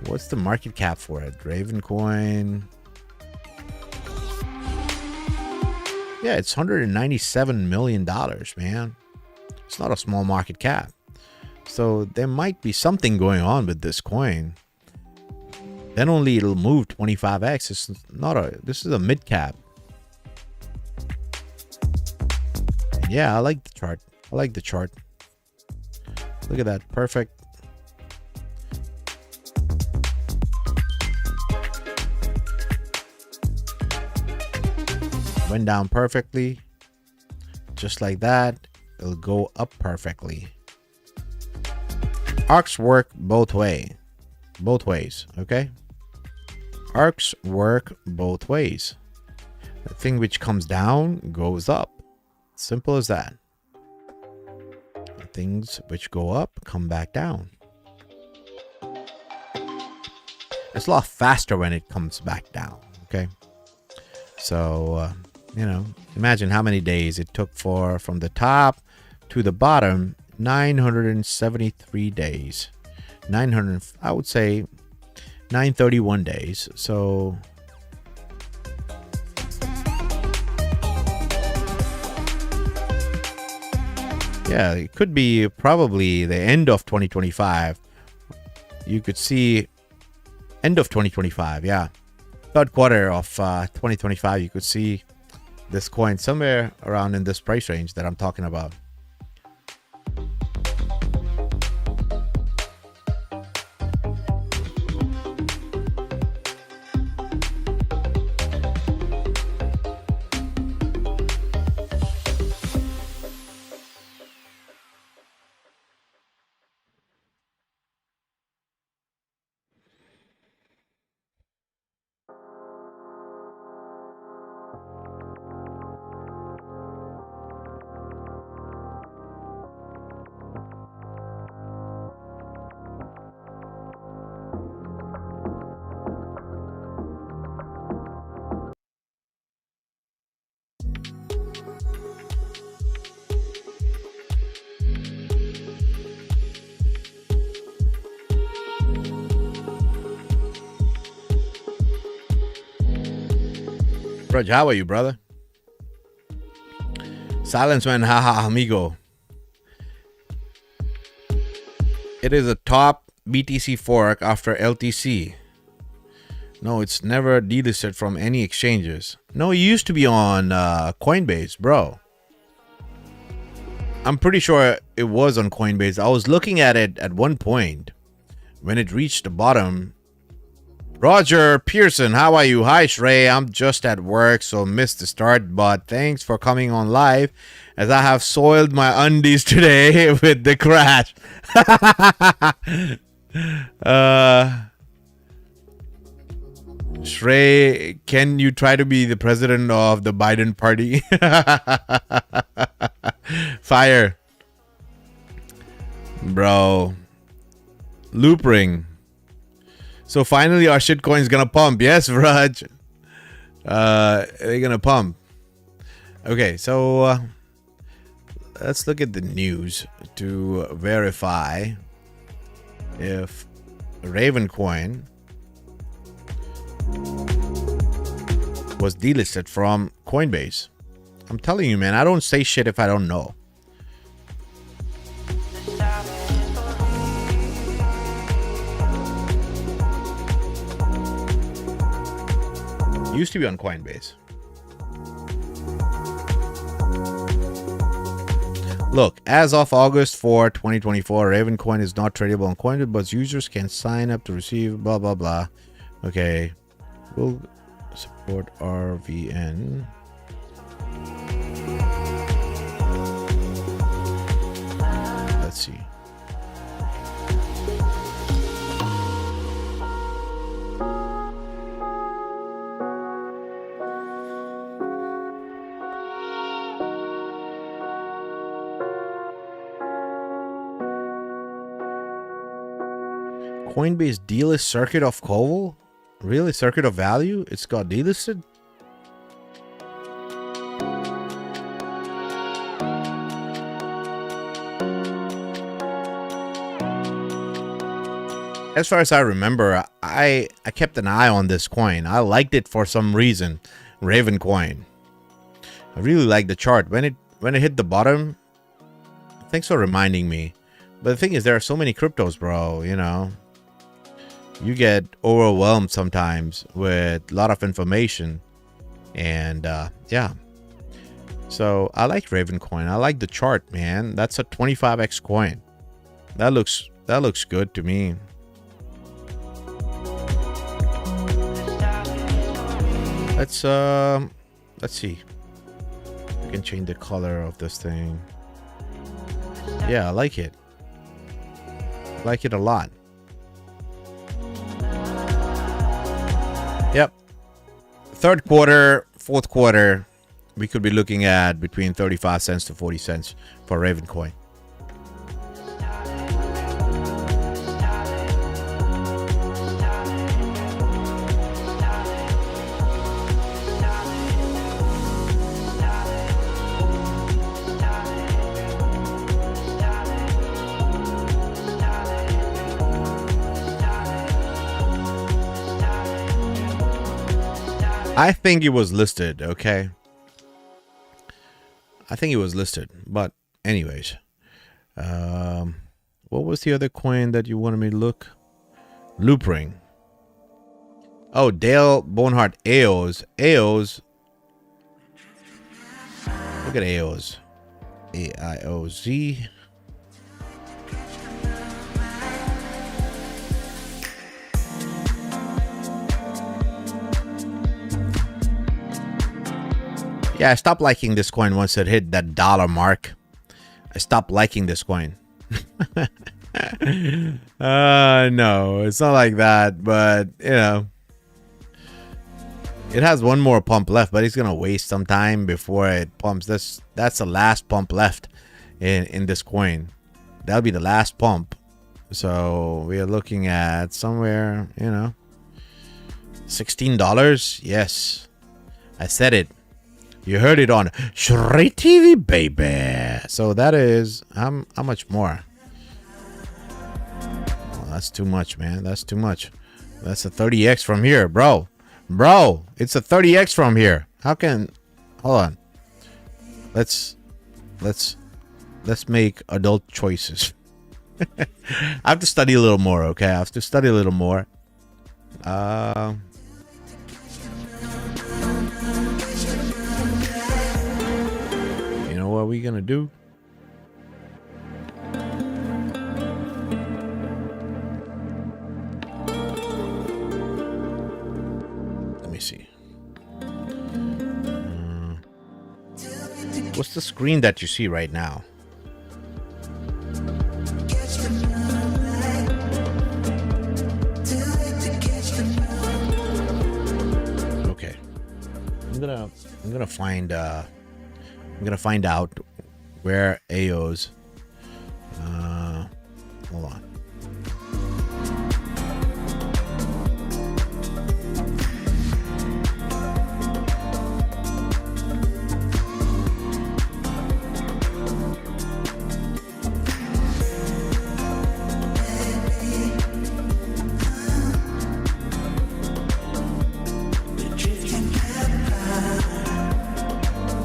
What's the market cap for it? Raven coin. Yeah, it's $197 million, man. It's not a small market cap. So there might be something going on with this coin. Then only it'll move 25x. It's not this is a mid cap. And yeah, I like the chart. I like the chart. Look at that. Perfect. Went down perfectly. Just like that. It'll go up perfectly. Arcs work both ways. Okay? Arcs work both ways. The thing which comes down goes up. Simple as that. Things which go up come back down. It's a lot faster when it comes back down. Okay. So, imagine how many days it took from the top to the bottom. 973 days. 900, I would say 931 days. So yeah, it could be probably the end of 2025. You could see end of 2025. Yeah. Third quarter of 2025, you could see this coin somewhere around in this price range that I'm talking about. Raj, how are you, brother? Silence man, haha, amigo. It is a top BTC fork after LTC. No, it's never delisted from any exchanges. No, it used to be on Coinbase, bro. I'm pretty sure it was on Coinbase. I was looking at it at one point when it reached the bottom. Roger Pearson, how are you? Hi, Shrey. I'm just at work, so missed the start, but thanks for coming on live as I have soiled my undies today with the crash. Shrey, can you try to be the president of the Biden party? Fire. Bro. Loop ring. So finally our shitcoin's gonna pump. Yes, Raj. They're gonna pump. Okay, so let's look at the news to verify if Ravencoin was delisted from Coinbase. I'm telling you, man, I don't say shit if I don't know. Used to be on Coinbase. Look, as of August 4, 2024, Ravencoin is not tradable on Coinbase, but users can sign up to receive blah blah blah. Okay, we'll support RVN. Let's see. Coinbase delist circuit of Coval? Really? Circuit of value? It's got delisted? As far as I remember, I kept an eye on this coin. I liked it for some reason. Ravencoin. I really like the chart. When it hit the bottom, thanks for reminding me. But the thing is, there are so many cryptos, bro, you know. You get overwhelmed sometimes with a lot of information. And yeah. So I like Ravencoin. I like the chart, man. That's a 25x coin. That looks good to me. Let's see. I can change the color of this thing. Yeah, I like it. I like it a lot. Yep. Third quarter, fourth quarter, we could be looking at between 35 cents to 40 cents for Ravencoin. I think it was listed, okay? I think it was listed, but anyways. What was the other coin that you wanted me to look? Loopring. Oh, Dale Bonehart AOS. AOS. Look at AOS. AIOZ. Yeah, I stopped liking this coin once it hit that dollar mark. I stopped liking this coin. No, it's not like that, but you know, it has one more pump left, but it's gonna waste some time before it pumps. That's the last pump left in this coin. That'll be the last pump. So we are looking at somewhere, you know, $16. Yes, I said it. You heard it on Straight TV, baby. So that is how much more? Oh, that's too much, man. That's too much. That's a 30x from here, bro. Bro, it's a 30x from here. How can? Hold on. Let's make adult choices. I have to study a little more. Okay, I have to study a little more. You know what we're gonna do? Let me see. What's the screen that you see right now? Okay. I'm gonna find out where AO's. Hold on.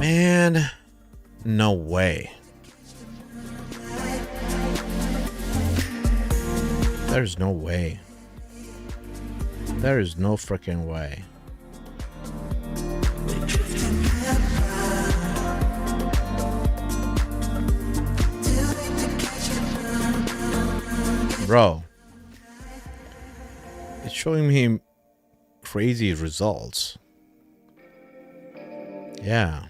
Man, no way. There's no way. There is no freaking way. Bro, it's showing me crazy results. Yeah.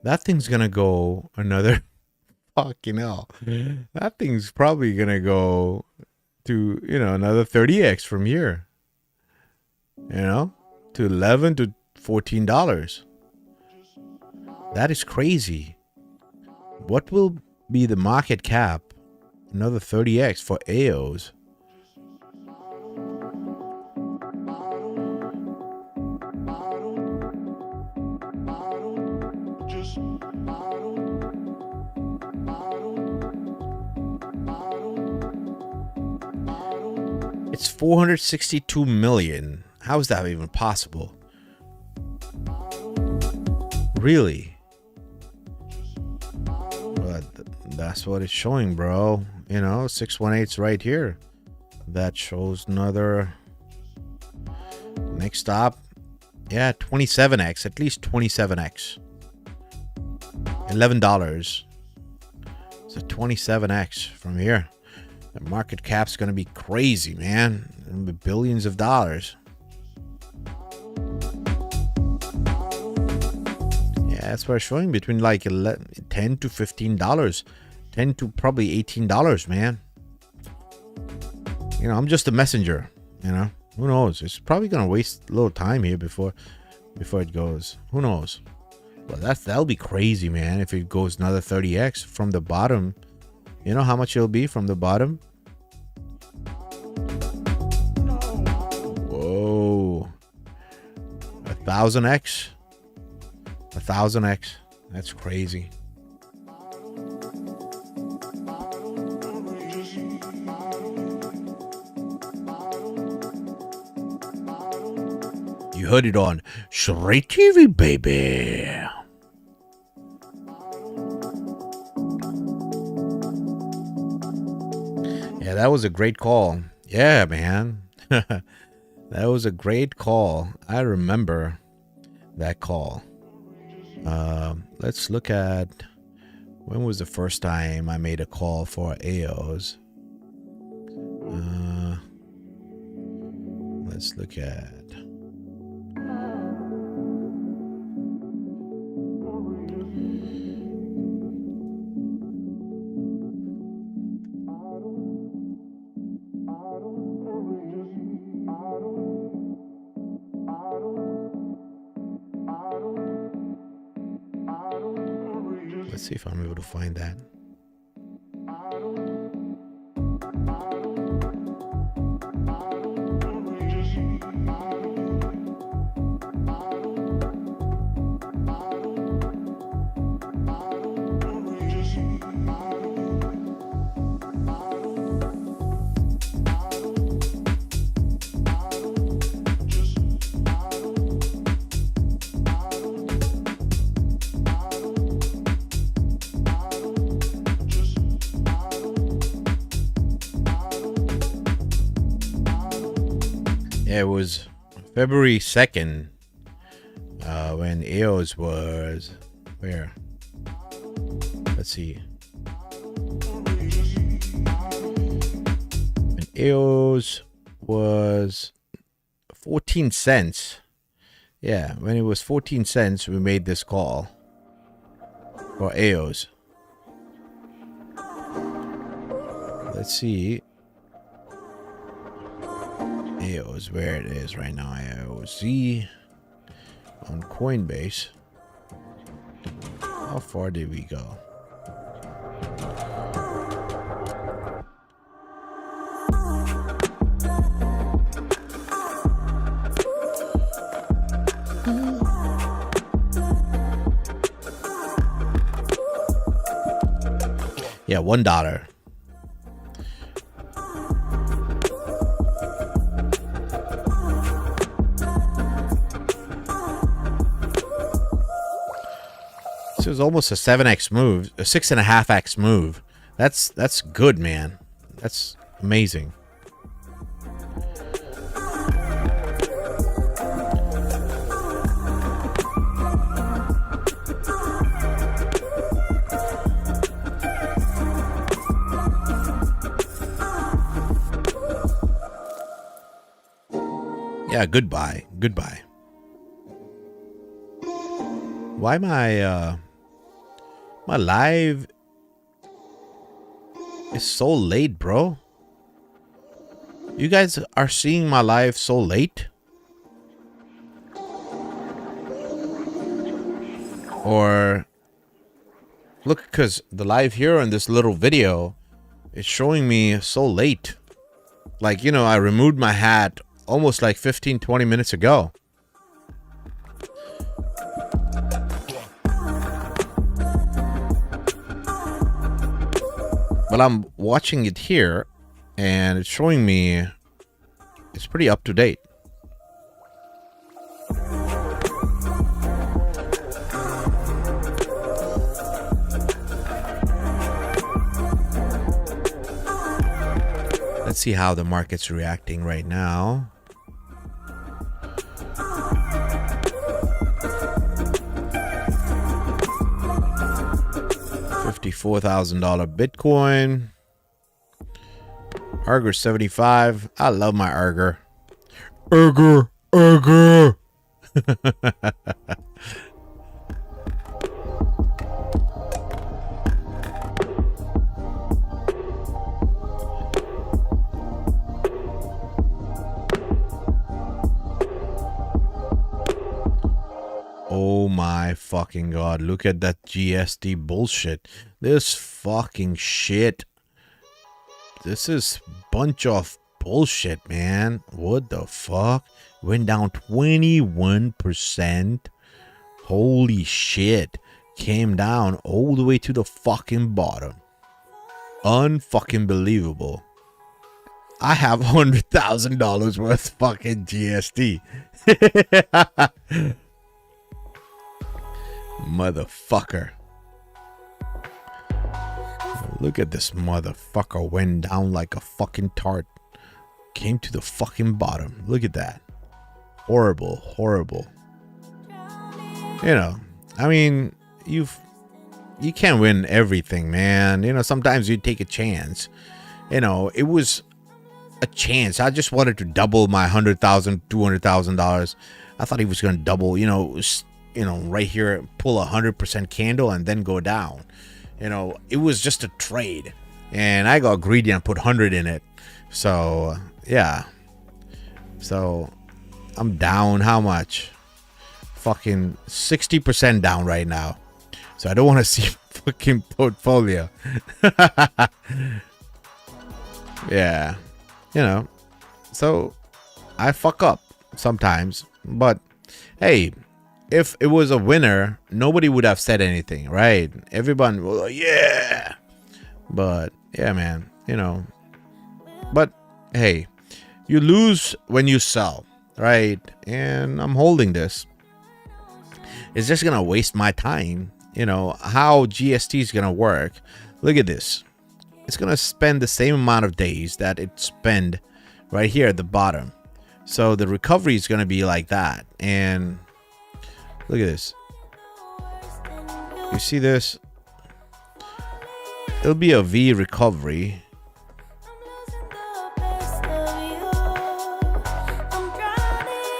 That thing's gonna go another fucking hell. That thing's probably gonna go to, you know, another 30x from here. You know, to $11 to $14. That is crazy. What will be the market cap? Another 30x for AOs. It's 462 million. How is that even possible? Really? But that's what it's showing, bro. You know, 618's right here. That shows another next stop. Yeah, 27x, at least 27x. $11. So 27x from here. The market cap's gonna be crazy, man. It'll be billions of dollars. Yeah, that's what it's showing, between like $10 to $15, $10 to probably $18, man. You know, I'm just a messenger. You know, who knows? It's probably gonna waste a little time here before it goes. Who knows? Well, that'll be crazy, man. If it goes another 30x from the bottom. You know how much it'll be from the bottom? Whoa. 1,000x? 1,000x. That's crazy. You heard it on Straight TV, baby. Yeah, that was a great call. Yeah, man. That was a great call. I remember that call. Let's look at when was the first time I made a call for AOs. Let's look at. Let's see if I'm able to find that. It was February 2nd when EOS was where? Let's see. When EOS was 14 cents. Yeah, when it was 14 cents, we made this call for EOS. Let's see. AOS where it is right now. AOZ on Coinbase. How far did we go? Yeah, $1. It was almost a 7x move, a 6.5x move. That's good, man. That's amazing. Yeah, goodbye. Goodbye. Why my live is so late, bro? You guys are seeing my live so late? Or look, because the live here on this little video is showing me so late. Like, you know, I removed my hat almost like 15-20 minutes ago. But I'm watching it here and it's showing me it's pretty up to date. Let's see how the market's reacting right now. $54,000 Bitcoin. Arger 75. I love my Arger. Arger. Oh my fucking god, look at that GST bullshit. This fucking shit. This is bunch of bullshit, man. What the fuck? Went down 21%. Holy shit. Came down all the way to the fucking bottom. Unfucking believable. I have $100,000 worth fucking GST. Motherfucker. Look at this motherfucker. Went down like a fucking tart. Came to the fucking bottom. Look at that. Horrible, horrible. You know, I mean, you can't win everything, man. You know, sometimes you take a chance. You know, it was a chance. I just wanted to double my $100,000, $200,000. I thought he was going to double, right here, pull 100% candle and then go down. You know, it was just a trade. And I got greedy and put 100 in it. So, yeah. So, I'm down how much? Fucking 60% down right now. So I don't want to see fucking portfolio. Yeah. You know. So I fuck up sometimes. But hey, if it was a winner, nobody would have said anything, right? Everyone was like, yeah. But yeah, man. You know. But hey, you lose when you sell, right? And I'm holding this. It's just gonna waste my time. You know how GST is gonna work. Look at this. It's gonna spend the same amount of days that it spent right here at the bottom. So the recovery is gonna be like that. And look at this. You see this? It'll be a V recovery.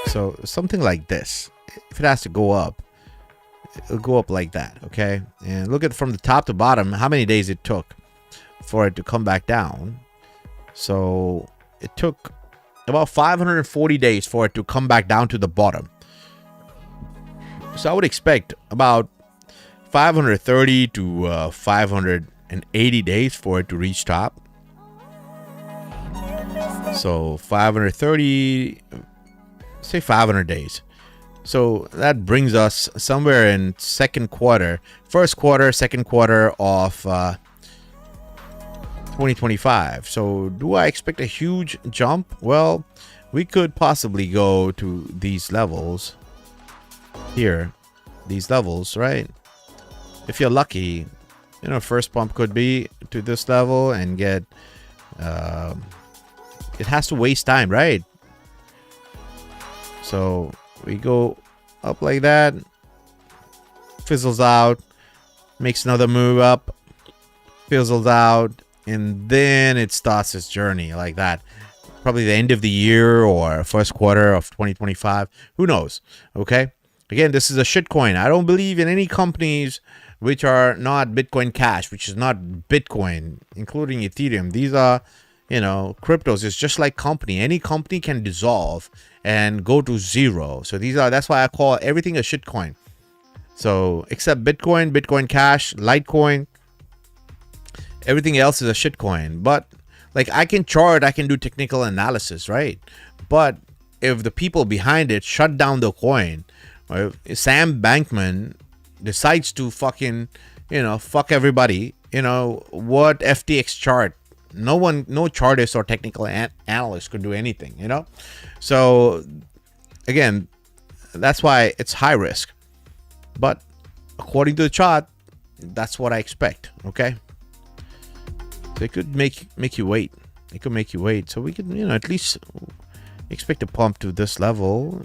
So something like this. If it has to go up, it'll go up like that. Okay, and look at from the top to bottom how many days it took for it to come back down. So it took about 540 days for it to come back down to the bottom. So I would expect about 530 to 580 days for it to reach top. So 530, say 500 days. So that brings us somewhere in second quarter, second quarter of 2025. So do I expect a huge jump? Well, we could possibly go to these levels here, these levels, right? If you're lucky, you know, first pump could be to this level and get, it has to waste time, right? So we go up like that, fizzles out, makes another move up, fizzles out, and then it starts its journey like that. Probably the end of the year or first quarter of 2025. Who knows? Okay. Again, this is a shitcoin. I don't believe in any companies which are not Bitcoin Cash, which is not Bitcoin, including Ethereum. These are, you know, cryptos. It's just like company. Any company can dissolve and go to zero. So that's why I call everything a shitcoin. So except Bitcoin, Bitcoin Cash, Litecoin, everything else is a shitcoin. But like I can chart, I can do technical analysis, right? But if the people behind it shut down the coin, or if Sam Bankman decides to fucking, fuck everybody, what FTX chart? No chartist or technical analyst could do anything, So again, that's why it's high risk. But according to the chart, that's what I expect. Okay. So it could make you wait. It could make you wait. So we could, at least expect a pump to this level,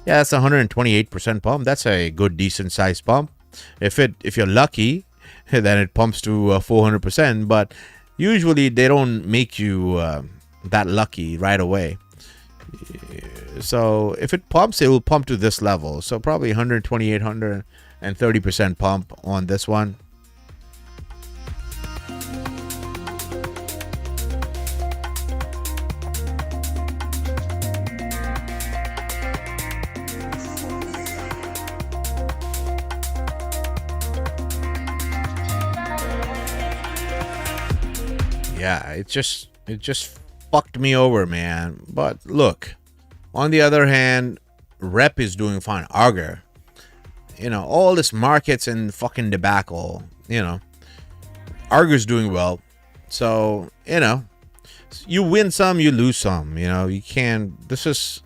Yeah, that's 128% pump. That's a good, decent sized pump. If you're lucky, then it pumps to 400%. But usually they don't make you that lucky right away. So if it pumps, it will pump to this level. So probably 128, 130% pump on this one. Yeah, it just fucked me over, man. But look, on the other hand, Rep is doing fine. Auger, all this markets and fucking debacle, Auger's doing well. So, You win some, you lose some. You know, you can't. This is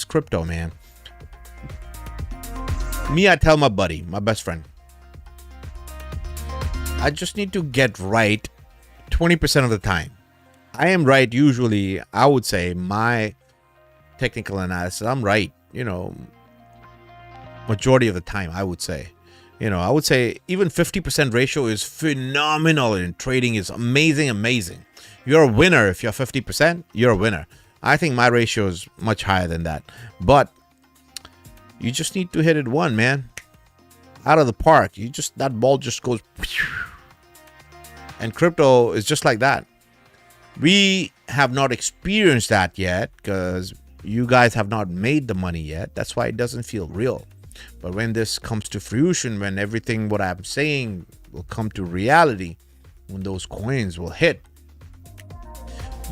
crypto, man. Me, I tell my buddy, my best friend, I just need to get right 20% of the time. I am right usually. I would say my technical analysis, I'm right, you know, majority of the time. I would say, you know, I would say even 50% ratio is phenomenal in trading. Is amazing. You're a winner if you're 50%. You're a winner. I think my ratio is much higher than that, but you just need to hit it one, man, out of the park. That ball just goes, and crypto is just like that. We have not experienced that yet because you guys have not made the money yet. That's why it doesn't feel real. But when this comes to fruition, when everything what I'm saying will come to reality, when those coins will hit,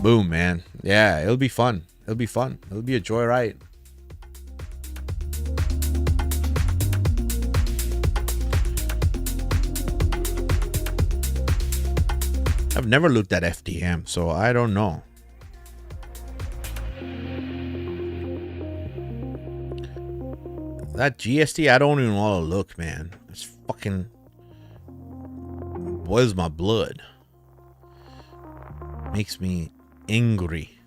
boom, man. Yeah, it'll be fun. It'll be a joyride. I've never looked at FTM, so I don't know. That GST, I don't even want to look, man. It's fucking boils my blood. Makes me angry.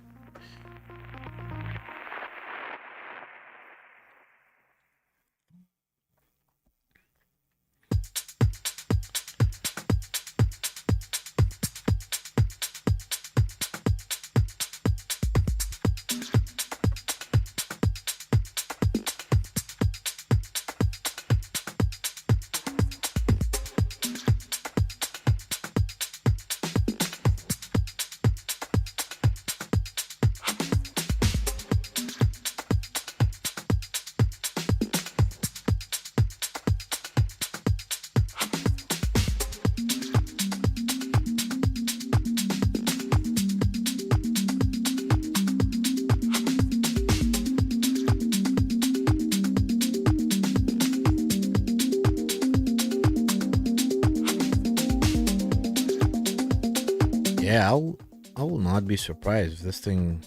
Yeah, I will not be surprised if this thing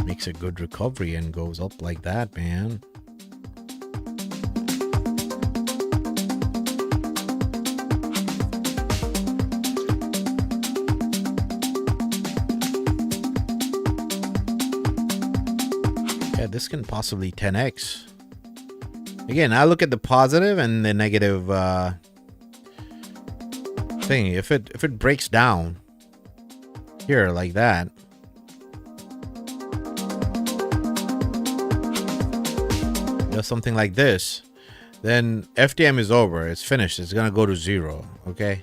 makes a good recovery and goes up like that, man. Yeah, this can possibly 10x. Again, I look at the positive and the negative thing. If it breaks down here like that, does something like this, then FTM is over. It's finished. It's gonna go to zero. Okay,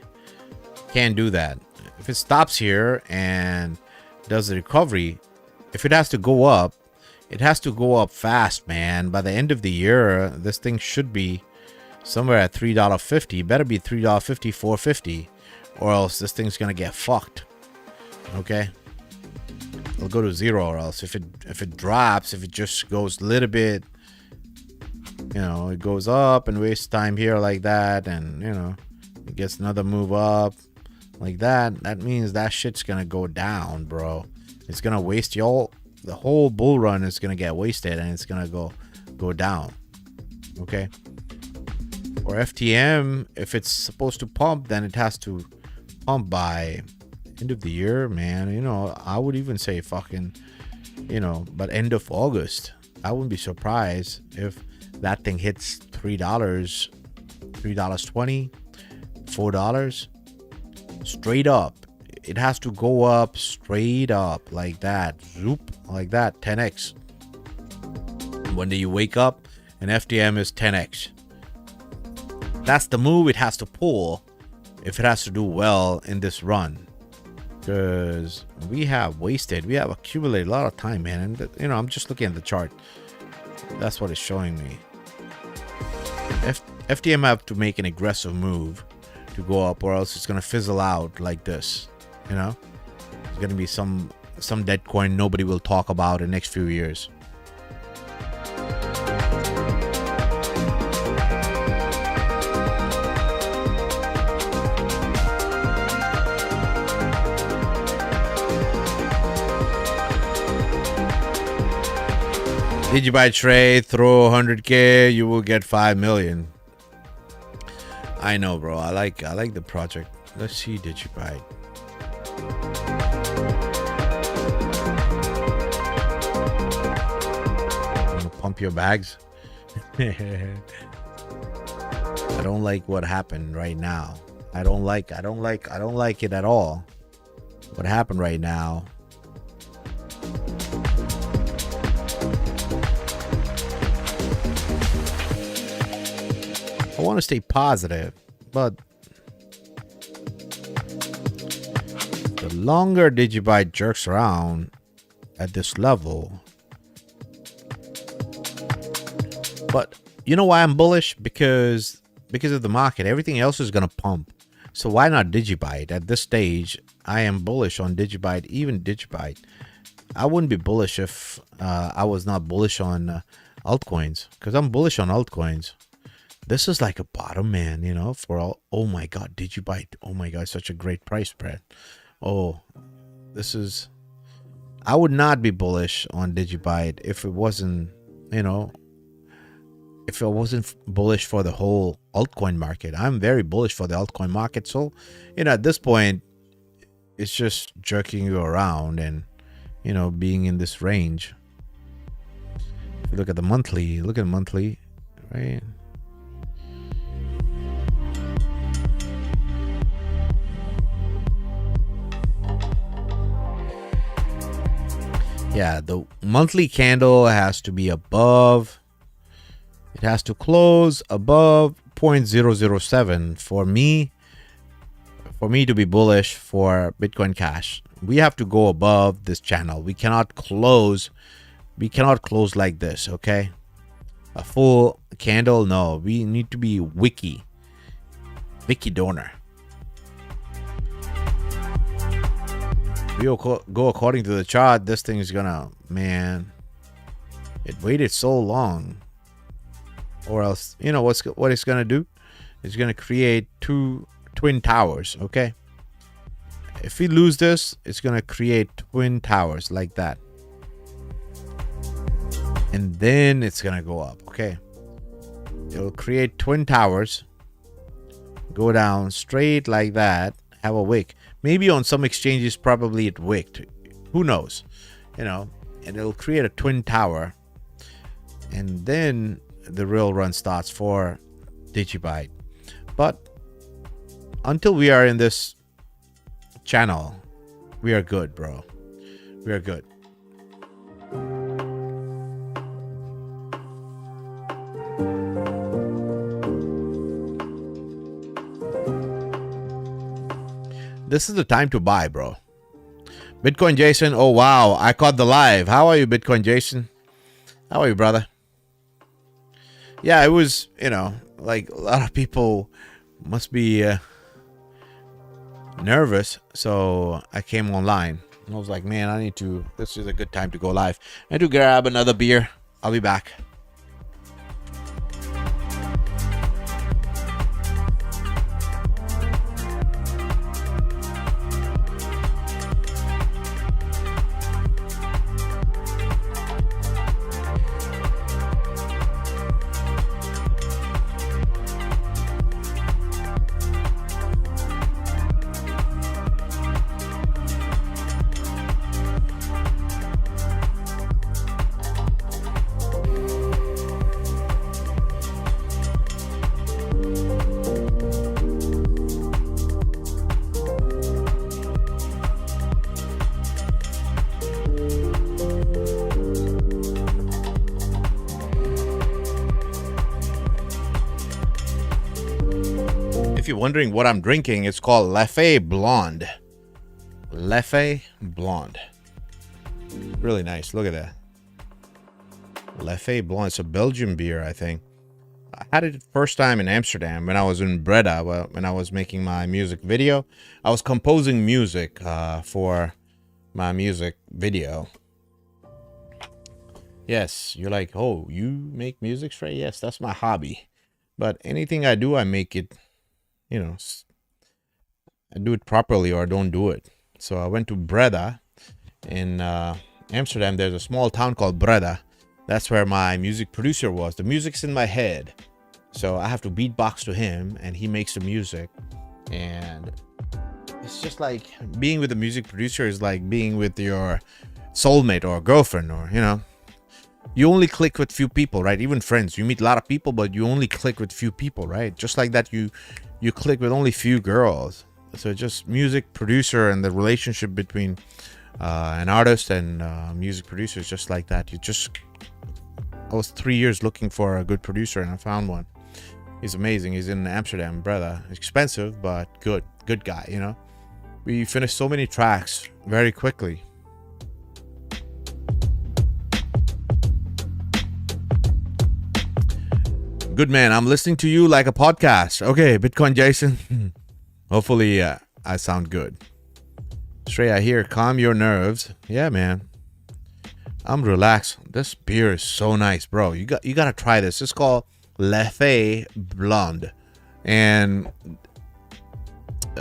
can't do that. If it stops here and does the recovery, if it has to go up, it has to go up fast, man. By the end of the year, this thing should be somewhere at $3.50. Better be $3.50, $4.50, or else this thing's gonna get fucked. Okay, it'll go to zero, or else if it drops, if it just goes a little bit, you know, it goes up and wastes time here like that, and you know, it gets another move up like that. That means that shit's gonna go down, bro. It's gonna waste y'all. The whole bull run is gonna get wasted, and it's gonna go down. Okay. Or FTM, if it's supposed to pump, then it has to pump by end of the year, man. You know, I would even say fucking, you know, but end of August. I wouldn't be surprised if that thing hits $3, $3.20, $4 straight up. It has to go up straight up like that, zoop, like that, 10x. One day you wake up and FTM is 10x. That's the move it has to pull if it has to do well in this run, because we have accumulated a lot of time, man. And you know, I'm just looking at the chart. That's what it's showing me. FTM have to make an aggressive move to go up, or else it's gonna fizzle out like this. You know, it's gonna be some dead coin nobody will talk about in the next few years. Digibyte trade, throw 100K, you will get 5 million. I know, bro. I like the project. Let's see Digibyte. Pump your bags. I don't like what happened right now. I don't like it at all. What happened right now? I want to stay positive, but the longer Digibyte jerks around at this level, but you know why I'm bullish? Because of the market. Everything else is gonna pump. So why not Digibyte? At this stage, I am bullish on Digibyte, even Digibyte. I wouldn't be bullish if I was not bullish on altcoins, because I'm bullish on altcoins. This is like a bottom, man, you know, for all. Oh my God, Digibyte. Oh my God, such a great price spread. Oh, this is. I would not be bullish on Digibyte if it wasn't, you know, if I wasn't bullish for the whole altcoin market. I'm very bullish for the altcoin market. So, you know, at this point, it's just jerking you around and, you know, being in this range. If you look at the monthly, right? Yeah, the monthly candle has to be above. It has to close above 0.007 for me to be bullish for Bitcoin Cash. We have to go above this channel. We cannot close like this, okay? A full candle, no. We need to be wiki donor. We go according to the chart. This thing is gonna, man, it waited so long. Or else, you know what it's gonna do? It's gonna create two twin towers, okay? If we lose this, it's gonna create twin towers like that. And then it's gonna go up, okay? It'll create twin towers, go down straight like that, have a wick. Maybe on some exchanges, probably it wicked. Who knows? You know, and it'll create a twin tower. And then the real run starts for Digibyte. But until we are in this channel, we are good, bro. We are good. This is the time to buy, bro. Bitcoin Jason, oh wow, I caught the live. How are you, Bitcoin Jason? How are you, brother? Yeah, it was, you know, like a lot of people must be nervous. So I came online. I was like, man, this is a good time to go live. I need to grab another beer. I'll be back. If you're wondering what I'm drinking, it's called Leffe Blonde. Leffe Blonde. Really nice. Look at that. Leffe Blonde. It's a Belgian beer, I think. I had it first time in Amsterdam when I was in Breda, when I was making my music video. I was composing music for my music video. Yes, you're like, oh, you make music straight? Yes, that's my hobby. But anything I do, I make it, you know, I do it properly or I don't do it. So I went to Breda in Amsterdam. There's a small town called Breda. That's where my music producer was. The music's in my head, so I have to beatbox to him, and he makes the music. And it's just like being with a music producer is like being with your soulmate or girlfriend, or you only click with few people, right? Even friends, you meet a lot of people, but you only click with few people, right? Just like that, you click with only few girls. So just music producer and the relationship between an artist and music producer is just like that. I was 3 years looking for a good producer, and I found one. He's amazing. He's in Amsterdam, brother. Expensive, but good guy. We finished so many tracks very quickly. Good man, I'm listening to you like a podcast. Okay, Bitcoin Jason. Hopefully I sound good. Shreya here, calm your nerves. Yeah, man. I'm relaxed. This beer is so nice, bro. You got to try this. It's called Leffe Blonde. And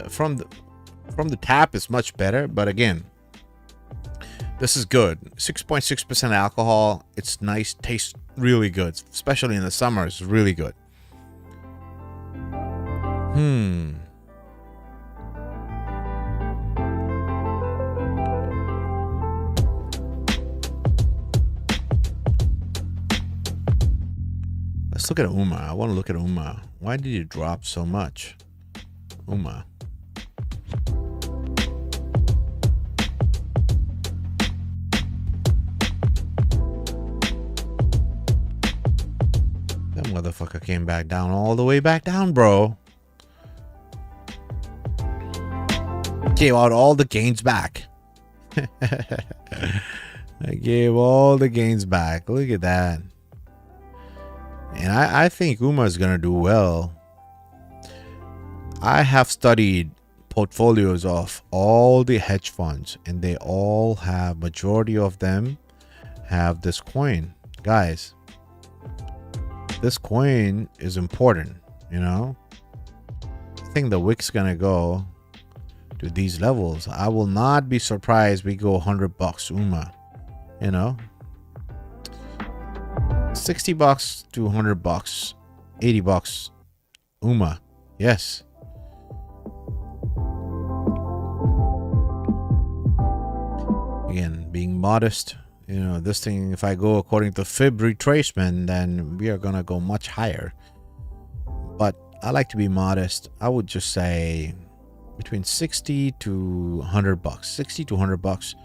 from the tap it's much better, but again, this is good. 6.6% alcohol. It's nice, tastes really good, especially in the summer. It's really good. Let's look at Uma. I want to look at Uma. Why did you drop so much? Uma. That motherfucker came back down, all the way back down, bro. Gave out all the gains back. I gave all the gains back. Look at that. And I think Uma is going to do well. I have studied portfolios of all the hedge funds, and they all have, majority of them have this coin. Guys, this coin is important, I think the wick's going to go to these levels. I will not be surprised we go $100 Uma, $60 to $100, $80 Uma. Yes. Again, being modest, this thing, if I go according to fib retracement, then we are gonna go much higher. But I like to be modest. I would just say between 60 to $100. 60 to $100.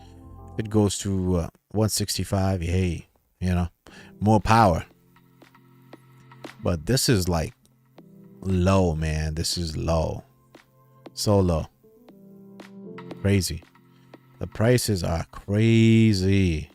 It goes to 165. Hey, more power. But this is like low, man. This is low. So low. Crazy. The prices are crazy.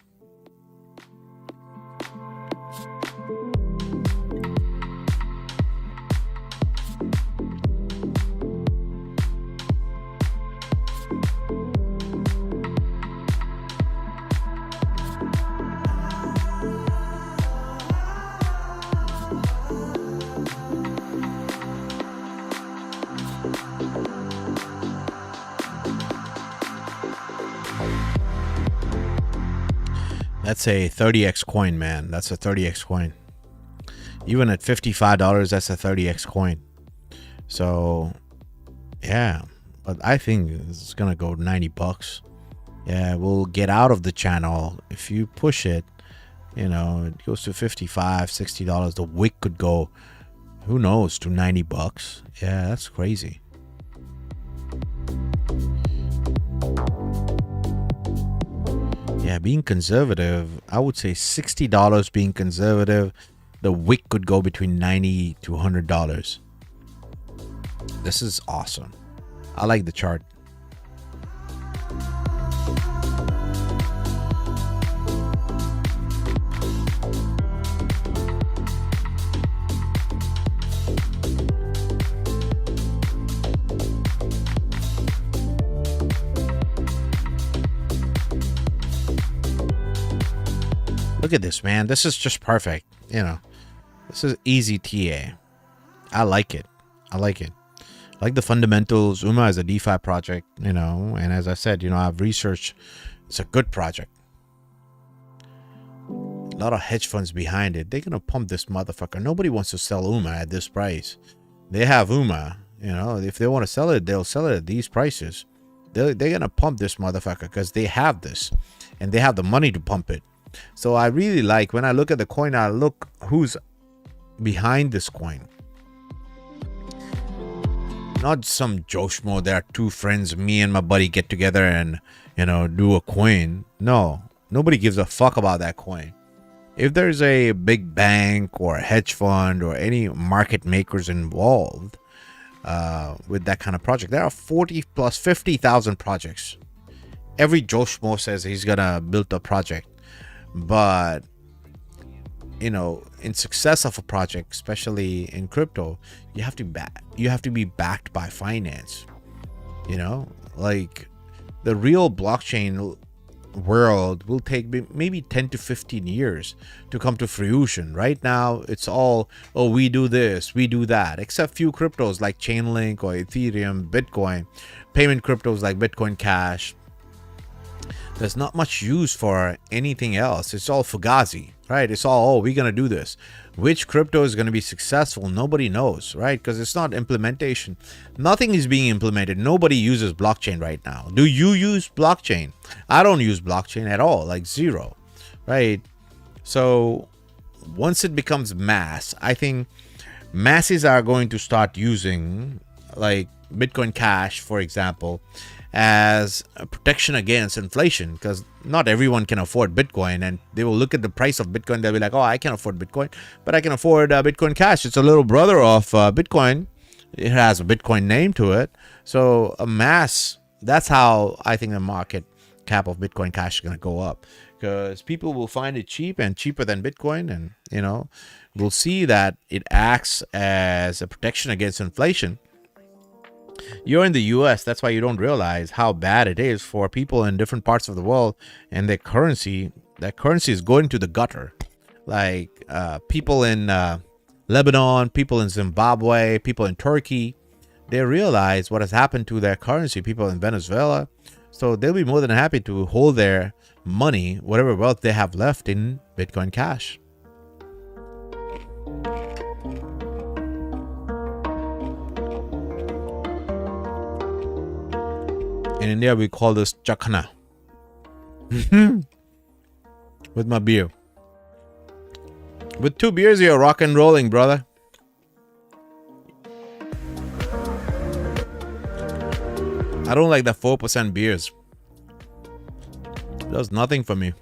That's a 30x coin, man. That's a 30x coin. Even at $55, that's a 30x coin. So, yeah. But I think it's going to go $90. Yeah, we'll get out of the channel. If you push it, it goes to $55, $60. The wick could go, who knows, to $90. Yeah, that's crazy. Yeah, being conservative, I would say $60 being conservative. The wick could go between $90 to $100. This is awesome. I like the chart. Look at this, man. This is just perfect. This is easy TA. I like it. I like the fundamentals. Uma is a DeFi project, and as I said, I've researched. It's a good project. a lot of hedge funds behind it. They're gonna pump this motherfucker. Nobody wants to sell UMA at this price. They have UMA. You know, if they want to sell it, they'll sell it at these prices. They're gonna pump this motherfucker because they have this, and they have the money to pump it. So I really like, when I look at the coin, I look who's behind this coin. Not some Joe Schmo. There are two friends, me and my buddy, get together and, you know, do a coin. No, nobody gives a fuck about that coin. If there's a big bank or a hedge fund or any market makers involved with that kind of project, there are 40 plus 50,000 projects. Every Joe Schmo says he's gonna build a project, but you know, in success of a project, especially in crypto, you have to be backed by finance. You know, like the real blockchain world will take maybe 10 to 15 years to come to fruition. Right now, it's all, oh, we do this, we do that, except few cryptos like Chainlink or Ethereum, Bitcoin, payment cryptos like Bitcoin Cash. There's not much use for anything else. It's all fugazi, right? It's all, oh, we're going to do this. Which crypto is going to be successful? Nobody knows, right? Because it's not implementation. Nothing is being implemented. Nobody uses blockchain right now. Do you use blockchain? I don't use blockchain at all, like zero, right? So once it becomes mass, I think masses are going to start using like Bitcoin Cash, for example, as a protection against inflation, because not everyone can afford Bitcoin, and they will look at the price of Bitcoin. They'll be like, oh, I can't afford Bitcoin, but I can afford Bitcoin Cash. It's a little brother of Bitcoin. It has a Bitcoin name to it. So a mass, that's how I think the market cap of Bitcoin Cash is going to go up, because people will find it cheap and cheaper than Bitcoin. And, you know, we'll see that it acts as a protection against inflation. You're in the US, that's why you don't realize how bad it is for people in different parts of the world, and their currency, that currency is going to the gutter. Like people in Lebanon, people in Zimbabwe, people in Turkey, they realize what has happened to their currency. People in Venezuela, so they'll be more than happy to hold their money, whatever wealth they have left, in Bitcoin Cash. In India, we call this chakna. With my beer. With 2 beers, you're rock and rolling, brother. I don't like the 4% beers. It does nothing for me.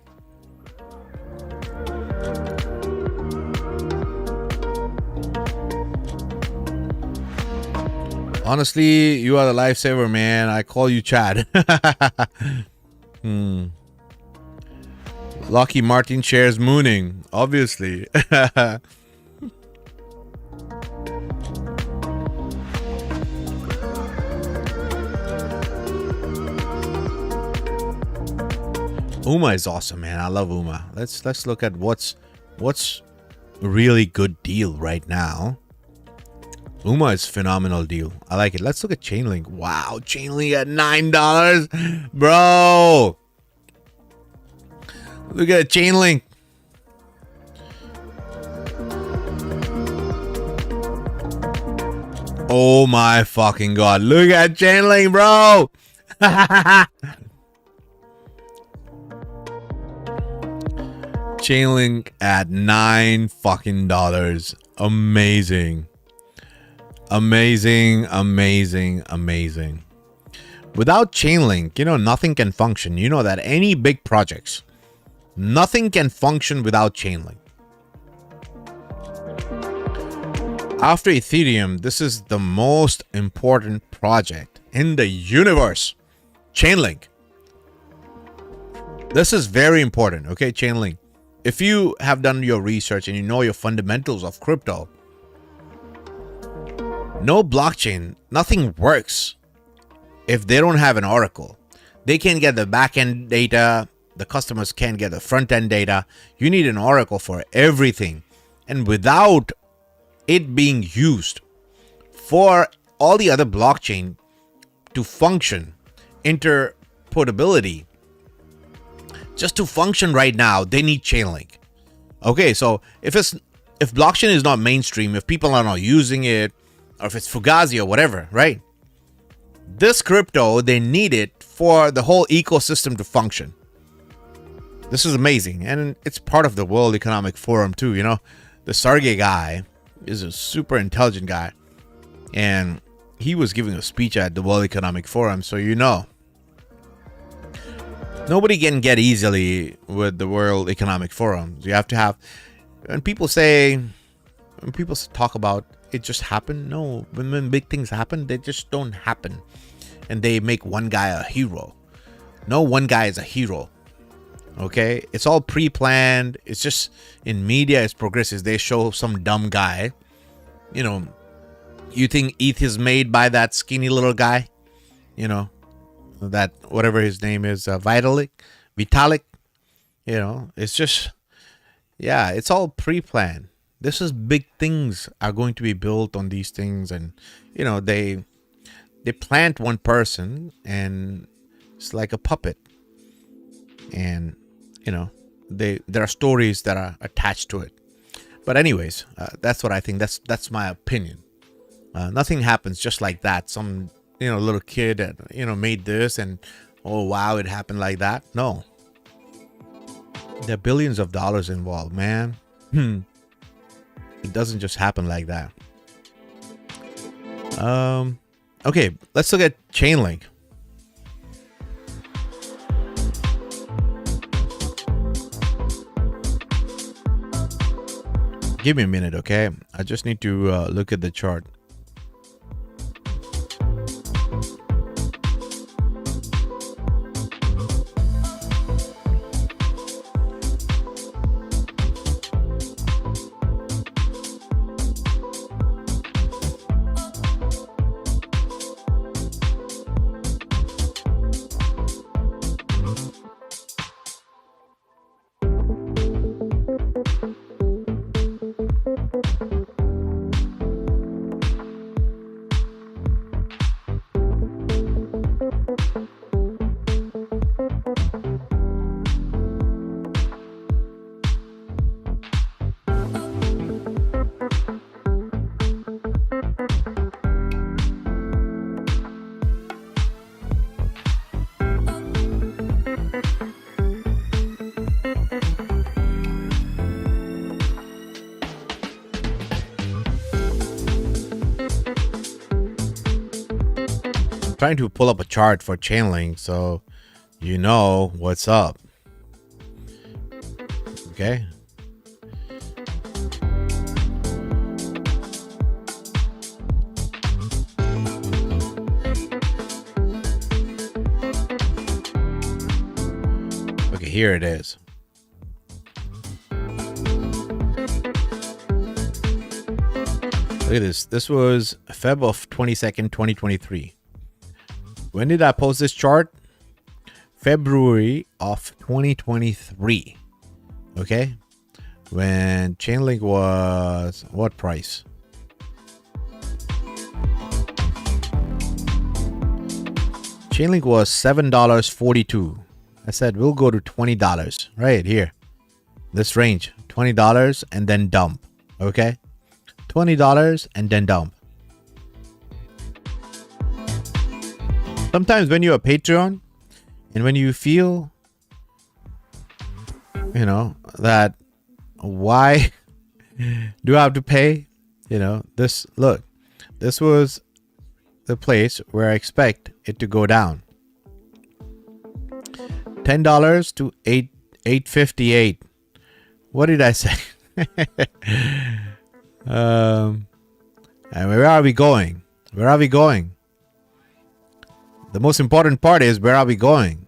Honestly, you are the lifesaver, man. I call you Chad. Lockheed Martin shares mooning, obviously. UMA is awesome, man. I love UMA. Let's look at what's a really good deal right now. UMA is phenomenal deal. I like it. Let's look at Chainlink. Wow, Chainlink at $9, bro. Look at Chainlink. Oh my fucking god! Look at Chainlink, bro. Chainlink at $9 fucking. Amazing. Amazing, amazing, amazing. Without Chainlink, you know, nothing can function. You know that any big projects, nothing can function without Chainlink. After Ethereum, this is the most important project in the universe. Chainlink. This is very important, okay, Chainlink. If you have done your research and you know your fundamentals of crypto, no blockchain, nothing works if they don't have an oracle. They can't get the back-end data. The customers can't get the front-end data. You need an oracle for everything. And without it being used for all the other blockchain to function, interpretability, just to function right now, they need Chainlink. Okay, so if blockchain is not mainstream, if people are not using it, or if it's fugazi or whatever, right? This crypto, they need it for the whole ecosystem to function. This is amazing, and it's part of the World Economic Forum too. You know, the Sergey guy is a super intelligent guy, and he was giving a speech at the World Economic Forum, so you know, nobody can get easily with the World Economic Forum. You have to have, when people talk about it just happened, no, when big things happen, they just don't happen. And they make one guy a hero. No one guy is a hero. Okay? It's all pre-planned. It's just in media, it's progressive. They show some dumb guy. You know, you think ETH is made by that skinny little guy? You know, that whatever his name is, Vitalik. You know, it's just, yeah, it's all pre-planned. This is big things are going to be built on these things, and you know, they plant one person and it's like a puppet, and you know, there are stories that are attached to it. But anyways, that's what I think. That's my opinion. Nothing happens just like that. Some, you know, little kid that, you know, made this and oh wow, it happened like that. No, there are billions of dollars involved, man. It doesn't just happen like that. Okay, let's look at Chainlink. Give me a minute, okay? I just need to look at the chart. Trying to pull up a chart for Chainlink so you know what's up. Okay. Okay, here it is. Look at this. This was Feb of 22nd, 2023. When did I post this chart? February of 2023. Okay. When Chainlink was what price? Chainlink was $7.42. I said we'll go to $20 right here. This range, $20 and then dump. Okay. $20 and then dump. Sometimes when you're a Patreon and when you feel, you know, that why do I have to pay? You know, this was the place where I expect it to go down. $10 to $8.58. What did I say? And where are we going? Where are we going? The most important part is where are we going?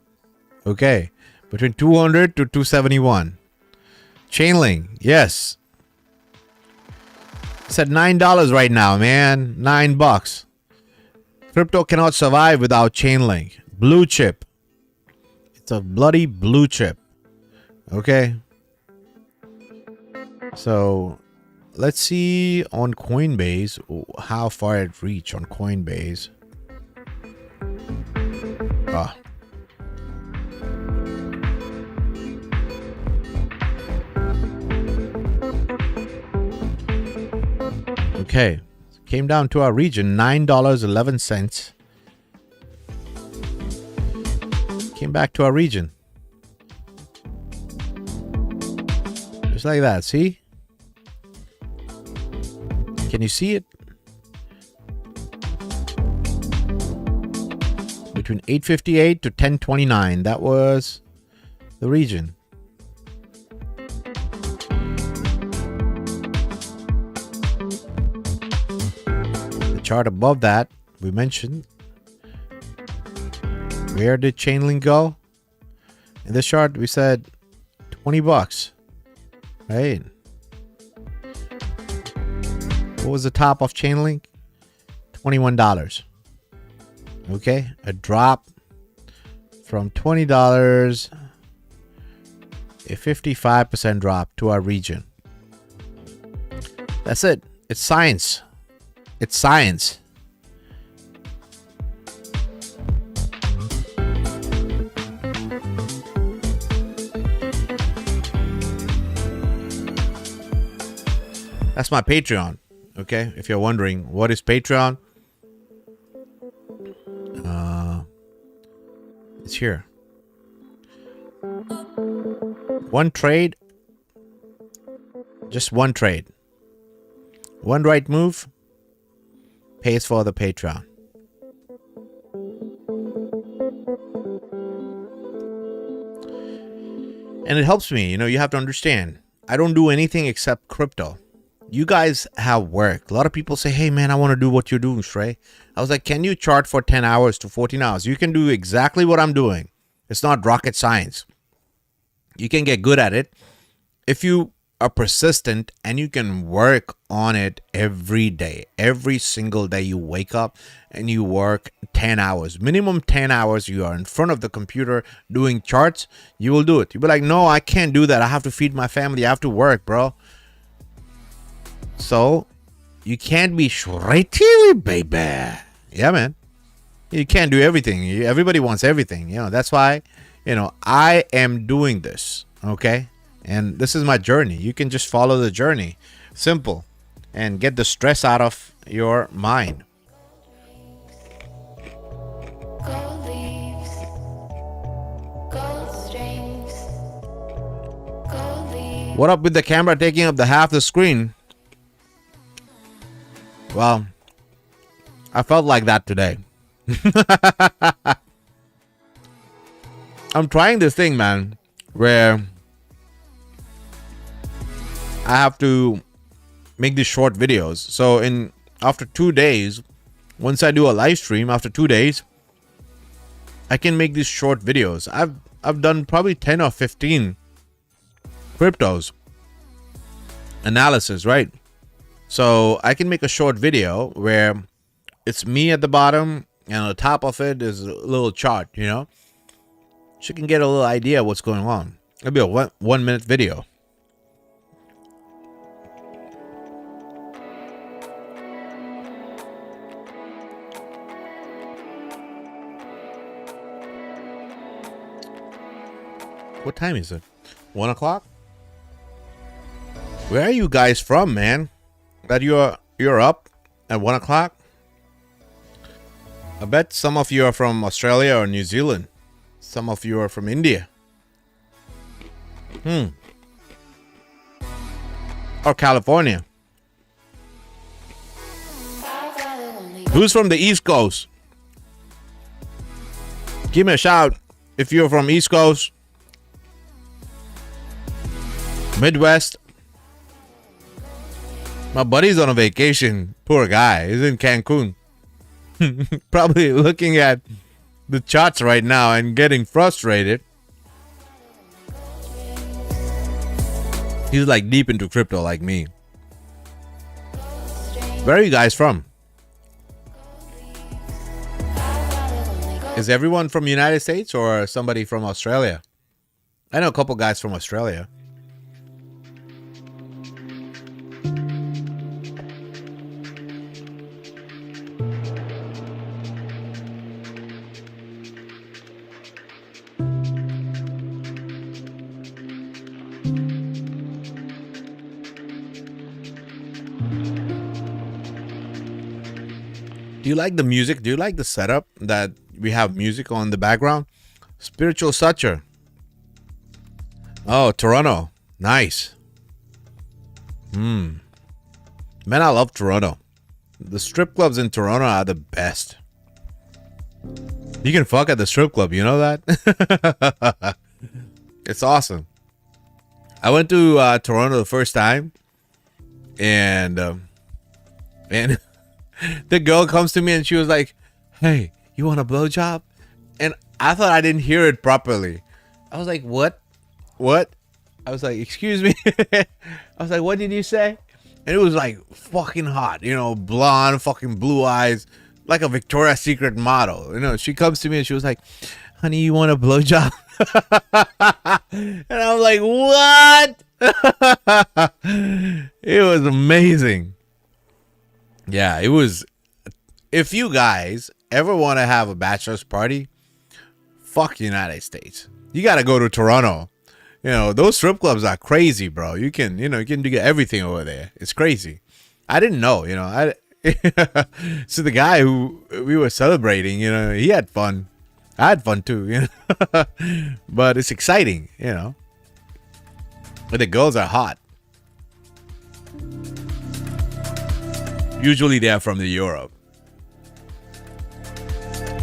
Okay. Between 200 to 271. Chainlink. Yes. It's at $9 right now, man. $9. Crypto cannot survive without Chainlink. Blue chip. It's a bloody blue chip. Okay. So let's see on Coinbase how far it reached on Coinbase. Ah. Okay. Came down to our region, $9.11. Came back to our region. Just like that, see? Can you see it? Between 8:58 to 10:29, that was the region. The chart above that, we mentioned. Where did Chainlink go? In this chart, we said $20. Right? What was the top of Chainlink? $21. Okay, a drop from $20, a 55% drop to our region. That's it. It's science. It's science. That's my Patreon. Okay, if you're wondering, what is Patreon? It's here. One trade. Just one trade. One right move pays for the Patreon. And it helps me. You have to understand. I don't do anything except crypto. You guys have work. A lot of people say, hey, man, I want to do what you're doing, Shrey. I was like, can you chart for 10 hours to 14 hours? You can do exactly what I'm doing. It's not rocket science. You can get good at it if you are persistent and you can work on it every day. Every single day you wake up and you work 10 hours. Minimum 10 hours you are in front of the computer doing charts. You will do it. You'll be like, no, I can't do that. I have to feed my family. I have to work, bro. So, you can't be Shrey TV, baby. Yeah, man. You can't do everything. Everybody wants everything. That's why, I am doing this. Okay? And this is my journey. You can just follow the journey. Simple. And get the stress out of your mind. Gold leaves, gold strings, gold leaves. What up with the camera taking up the half the screen? Well, I felt like that today. I'm trying this thing, man, where I have to make these short videos. So after 2 days, once I do a live stream, after 2 days, I can make these short videos. I've done probably 10 or 15 cryptos analysis, right? So I can make a short video where it's me at the bottom and on the top of it is a little chart, So you can get a little idea of what's going on. It'll be a 1 minute video. What time is it? 1 o'clock? Where are you guys from, man? That you're up at 1 o'clock? I bet some of you are from Australia or New Zealand. Some of you are from India. Or California. Who's from the East Coast? Give me a shout if you're from East Coast. Midwest. My buddy's on a vacation. Poor guy. He's in Cancun. Probably looking at the charts right now and getting frustrated. He's like deep into crypto like me. Where are you guys from? Is everyone from the United States or somebody from Australia? I know a couple guys from Australia. Do you like the music? Do you like the setup that we have music on the background? Spiritual Sucher. Oh, Toronto. Nice. Man, I love Toronto. The strip clubs in Toronto are the best. You can fuck at the strip club, you know that? It's awesome. I went to Toronto the first time, and the girl comes to me and she was like, "Hey, you want a blowjob?" And I thought I didn't hear it properly. I was like, "What? What?" I was like, "Excuse me." I was like, "What did you say?" And it was like fucking hot, you know, blonde, fucking blue eyes, like a Victoria's Secret model. You know, she comes to me and she was like, "Honey, you want a blowjob?" And I was like, "What?" It was amazing. Yeah, it was. If you guys ever want to have a bachelor's party, fuck United States. You got to go to Toronto. You know, those strip clubs are crazy, bro. You can do everything over there. It's crazy. I didn't know, so the guy who we were celebrating, he had fun. I had fun too, but it's exciting, But the girls are hot. Usually they are from the Europe.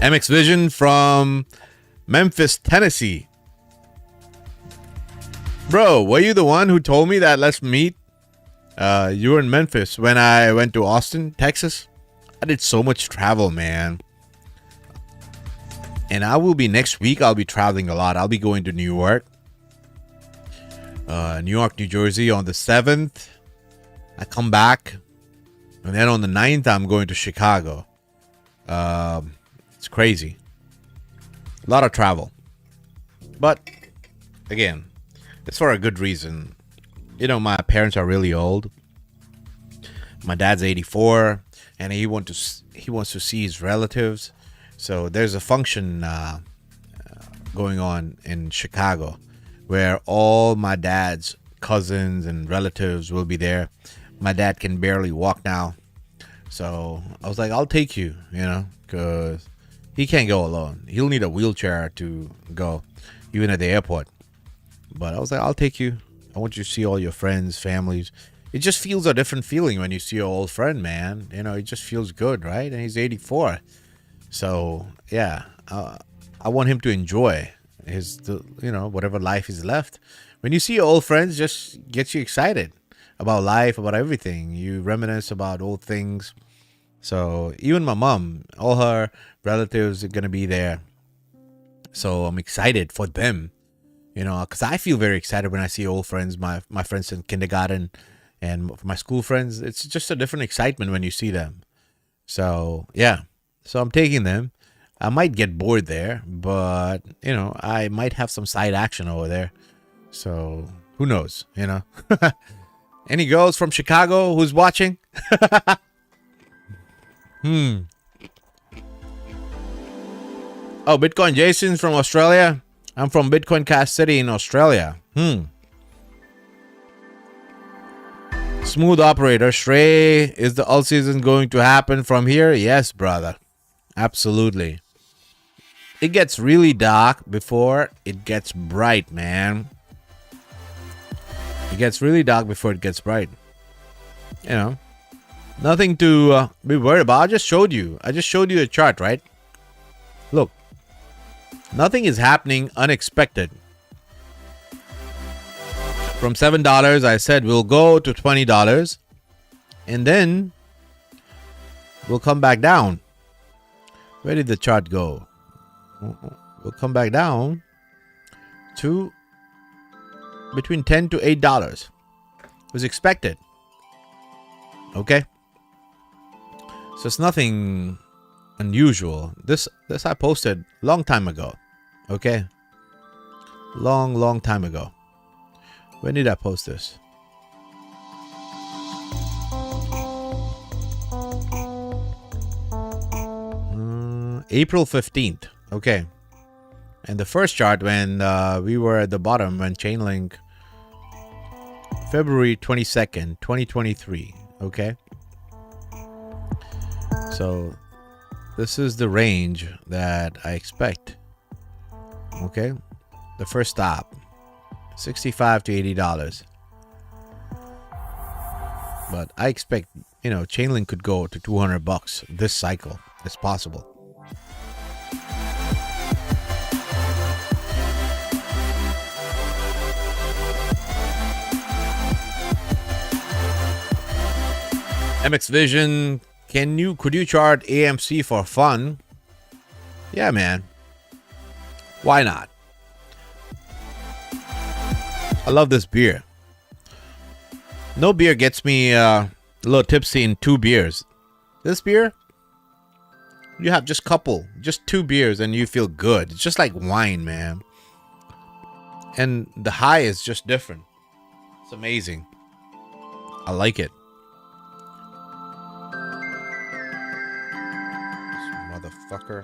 MX Vision from Memphis, Tennessee. Bro, were you the one who told me that let's meet? You were in Memphis when I went to Austin, Texas. I did so much travel, man. And I will be next week. I'll be traveling a lot. I'll be going to New York, New Jersey on the 7th. I come back. And then on the 9th, I'm going to Chicago. It's crazy. A lot of travel. But, again, it's for a good reason. My parents are really old. My dad's 84, and he wants to see his relatives. So there's a function going on in Chicago where all my dad's cousins and relatives will be there. My dad can barely walk now. So I was like, I'll take you, because he can't go alone. He'll need a wheelchair to go, even at the airport. But I was like, I'll take you. I want you to see all your friends, families. It just feels a different feeling when you see your old friend, man. It just feels good, right? And he's 84. So, yeah, I want him to enjoy whatever life is left. When you see your old friends, just gets you excited about life, about everything. You reminisce about old things. So even my mom, all her relatives are going to be there. So I'm excited for them, because I feel very excited when I see old friends, my friends in kindergarten and my school friends. It's just a different excitement when you see them. So, yeah. So I'm taking them. I might get bored there, but, I might have some side action over there. So who knows, Any girls from Chicago who's watching? Oh, Bitcoin Jason's from Australia. I'm from Bitcoin Cast City in Australia. Smooth operator. Shrey, is the Altseason going to happen from here? Yes, brother. Absolutely. It gets really dark before it gets bright, man. It gets really dark before it gets bright. Nothing to be worried about. I just showed you a chart, right? Look. Nothing is happening unexpected. From $7, I said we'll go to $20. And then we'll come back down. Where did the chart go? We'll come back down to between $10 to $8. It was expected. Okay. So it's nothing unusual. This I posted long time ago. Okay. Long time ago. When did I post this? April 15th. Okay. And the first chart when we were at the bottom when Chainlink, February 22nd, 2023. Okay. So this is the range that I expect. Okay, the first stop, $65 to $80. But I expect, Chainlink could go to $200 this cycle. It's possible. MX Vision, could you chart AMC for fun? Yeah, man. Why not? I love this beer. No beer gets me a little tipsy in 2 beers. This beer, you have just 2 beers and you feel good. It's just like wine, man. And the high is just different. It's amazing. I like it. This motherfucker.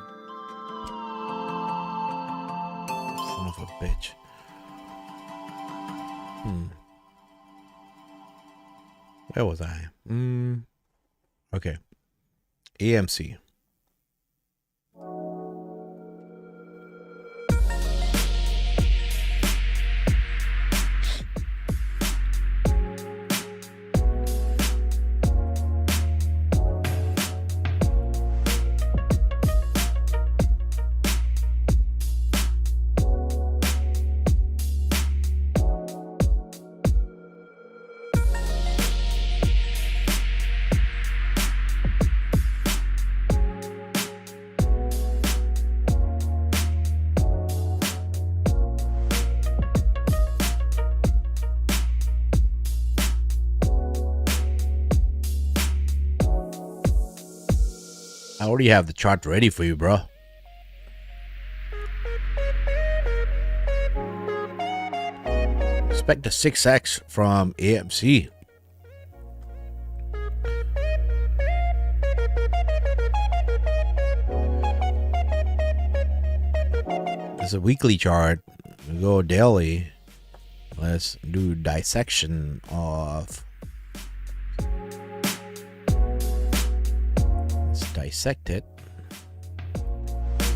Son of a bitch. Where was I? Okay. AMC. I already have the chart ready for you, bro. Expect a 6x from AMC. It's a weekly chart. We go daily. Let's do dissection of. Dissect it.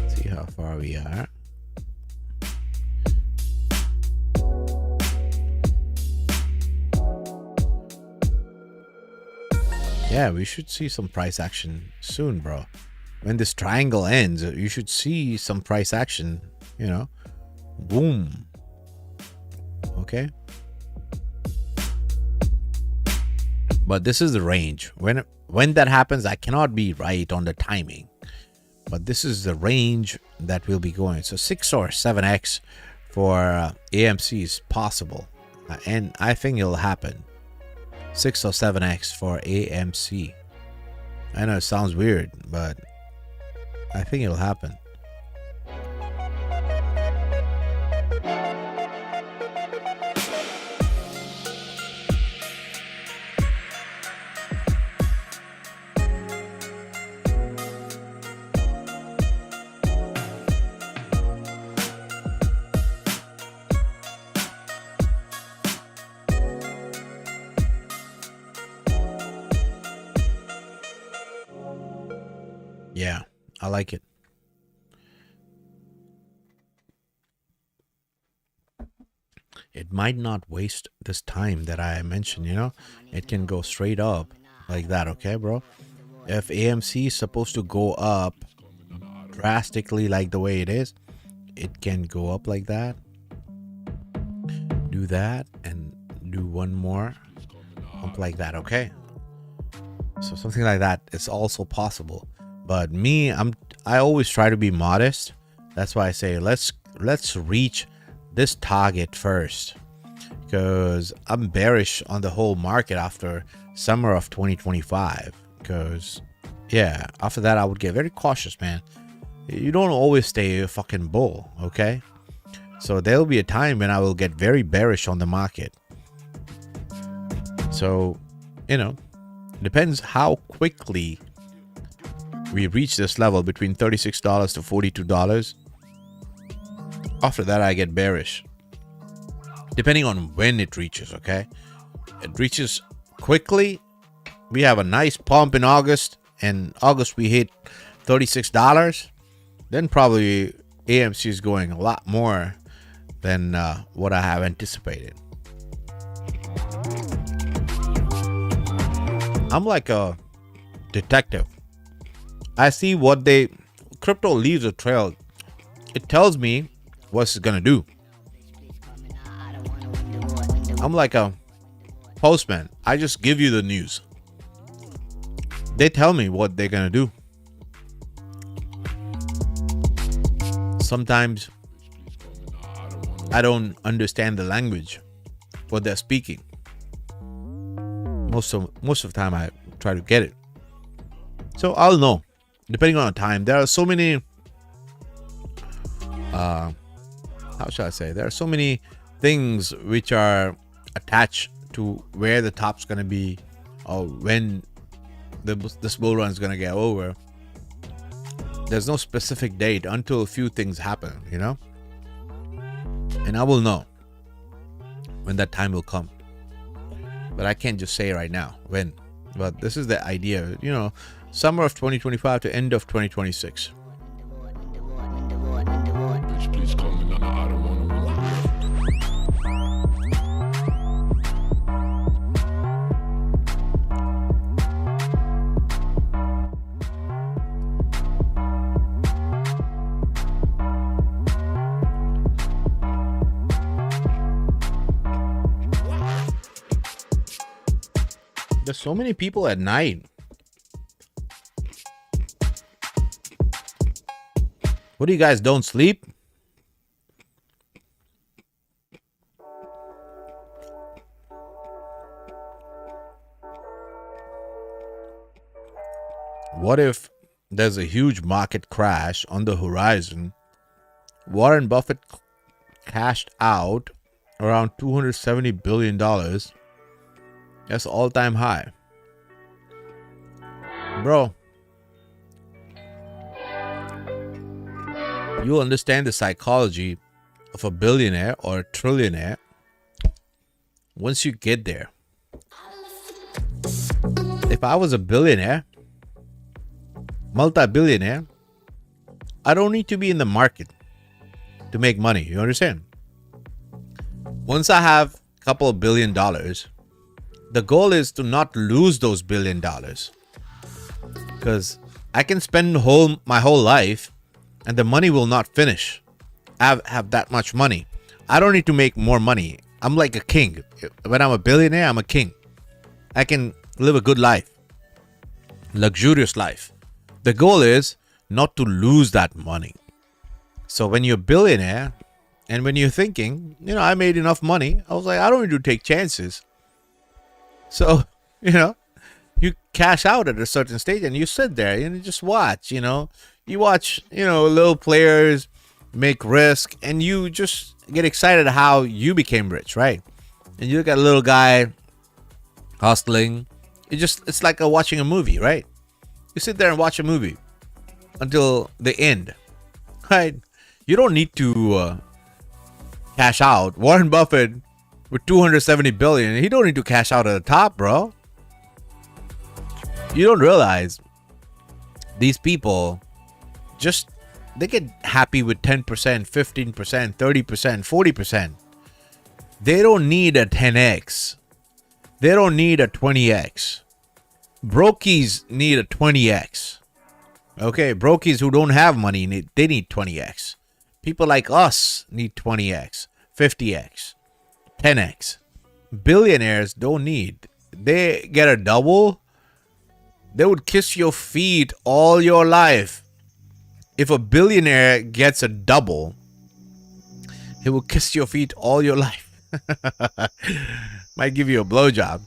See how far we are. Yeah, we should see some price action soon, bro. When this triangle ends, you should see some price action, Boom. Okay. But this is the range. When that happens, I cannot be right on the timing. But this is the range that we'll be going. So 6 or 7x for AMC is possible. And I think it'll happen. 6 or 7x for AMC. I know it sounds weird, but I think it'll happen. Yeah, I like it. It might not waste this time that I mentioned, It can go straight up like that, okay, bro? If AMC is supposed to go up drastically like the way it is, it can go up like that. Do that and do one more up like that, okay? So something like that is also possible. But me, I always try to be modest. That's why I say let's reach this target first, because I'm bearish on the whole market after summer of 2025. Because after that I would get very cautious, man. You don't always stay a fucking bull, okay? So there'll be a time when I will get very bearish on the market. So, depends how quickly we reach this level between $36 to $42. After that, I get bearish. Depending on when it reaches, okay? It reaches quickly. We have a nice pump in August. And August, we hit $36, then probably AMC is going a lot more than what I have anticipated. I'm like a detective. I see what crypto leaves a trail. It tells me what it's gonna do. I'm like a postman. I just give you the news. They tell me what they're gonna do. Sometimes I don't understand the language, what they're speaking. Most of the time I try to get it. So I'll know, depending on the time. There are so many how shall I say? There are so many things which are attached to where the top's going to be, or when this bull run is going to get over. There's no specific date until a few things happen, you know? And I will know when that time will come. But I can't just say right now when. But this is the idea, you know, summer of 2025 to end of 2026. Please call me Nana, I don't wanna There's so many people at night. What do you guys don't sleep? What if there's a huge market crash on the horizon? Warren Buffett cashed out around $270 billion. That's all-time high. Bro, you'll understand the psychology of a billionaire or a trillionaire once you get there. If I was a billionaire, multi-billionaire, I don't need to be in the market to make money. You understand? Once I have a couple of $1 billion, the goal is to not lose those $1 billion, because I can spend my whole life and the money will not finish. I have that much money. I don't need to make more money. I'm like a king. When I'm a billionaire, I'm a king. I can live a good life, luxurious life. The goal is not to lose that money. So when you're a billionaire and when you're thinking, you know, I made enough money, I was like, I don't need to take chances. So, you know, you cash out at a certain stage and you sit there and you just watch, you know. You watch, you know, little players make risk and you just get excited how you became rich, right? And you look at a little guy hustling. It's like watching a movie, right? You sit there and watch a movie until the end, right? You don't need to cash out. Warren Buffett with $270 billion, he don't need to cash out at the top, bro. You don't realize these people they get happy with 10%, 15%, 30%, 40%. They don't need a 10x. They don't need a 20x. Brokies need a 20x. Okay, brokies who don't have money, they need 20x. People like us need 20x, 50x, 10x. Billionaires don't need. They get a double. They would kiss your feet all your life. If a billionaire gets a double, he will kiss your feet all your life. Might give you a blowjob.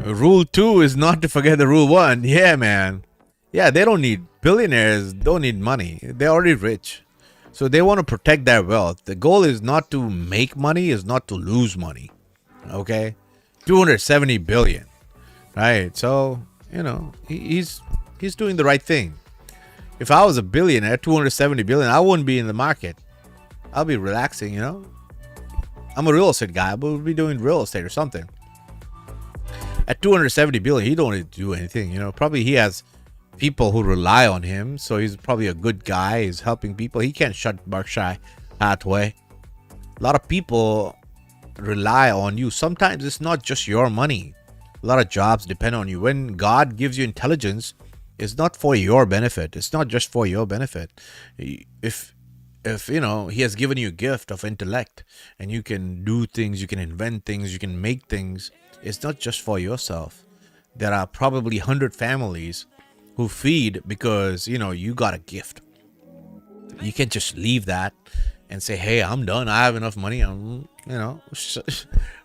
Rule 2 is not to forget the rule 1. Yeah, man. Yeah, billionaires don't need money. They're already rich. So they want to protect their wealth. The goal is not to make money, is not to lose money. Okay? 270 billion. Right? So, you know, he's doing the right thing. If I was a billionaire, 270 billion, I wouldn't be in the market. I'll be relaxing, you know. I'm a real estate guy. I would be doing real estate or something. At 270 billion, he don't need to do anything, you know. Probably he has people who rely on him. So he's probably a good guy. He's helping people. He can't shut Berkshire Hathaway. A lot of people rely on you. Sometimes it's not just your money. A lot of jobs depend on you. When God gives you intelligence, it's not for your benefit. It's not just for your benefit. If you know, he has given you a gift of intellect and you can do things, you can invent things, you can make things, it's not just for yourself. There are probably 100 families who feed because, you know, you got a gift. You can't just leave that and say, hey, I'm done, I have enough money, I'm, you know.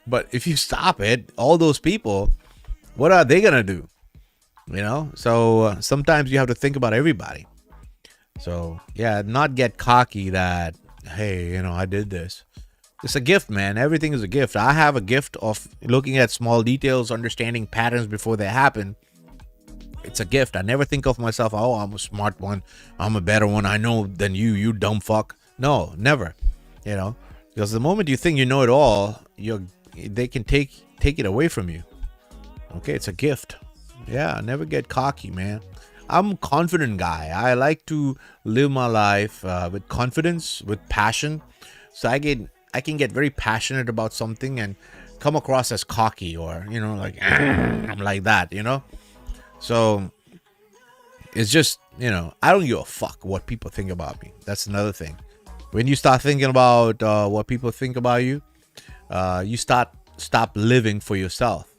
But if you stop it, all those people, what are they gonna do? You know. So sometimes you have to think about everybody. So yeah, not get cocky that, hey, you know, I did this. It's a gift, man. Everything is a gift. I have a gift of looking at small details, understanding patterns before they happen. It's a gift. I never think of myself, oh, I'm a smart one, I'm a better one, I know than you, you dumb fuck. No, never. You know, because the moment you think you know it all, they can take it away from you. Okay, it's a gift. Yeah, never get cocky, man. I'm a confident guy. I like to live my life with confidence, with passion. So I can get very passionate about something and come across as cocky, or, you know, like I'm like that, you know. So it's just, you know, I don't give a fuck what people think about me. That's another thing. When you start thinking about what people think about you, you stop living for yourself.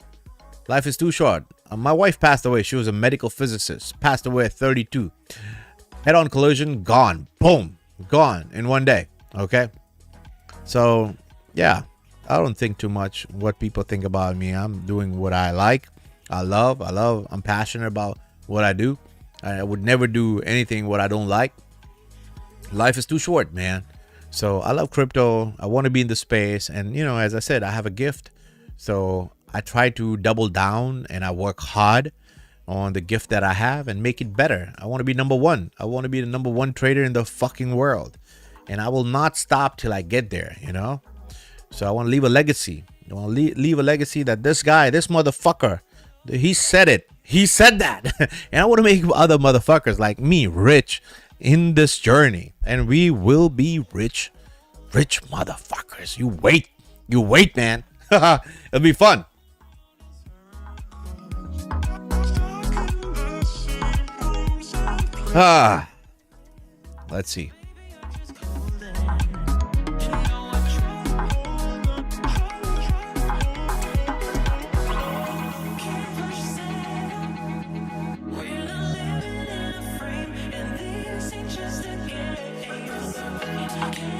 Life is too short. My wife passed away. She was a medical physicist. Passed away at 32. Head-on collision, gone. Boom. Gone in one day. Okay? So, yeah. I don't think too much what people think about me. I'm doing what I like. I love. I'm passionate about what I do. I would never do anything what I don't like. Life is too short, man. So, I love crypto. I want to be in the space. And, you know, as I said, I have a gift. So, I try to double down and I work hard on the gift that I have and make it better. I want to be number one. I want to be the number one trader in the fucking world. And I will not stop till I get there, you know? So I want to leave a legacy. I want to leave a legacy that this guy, this motherfucker, he said it. He said that. And I want to make other motherfuckers like me rich in this journey. And we will be rich. Rich motherfuckers. You wait, man. It'll be fun. Let's see.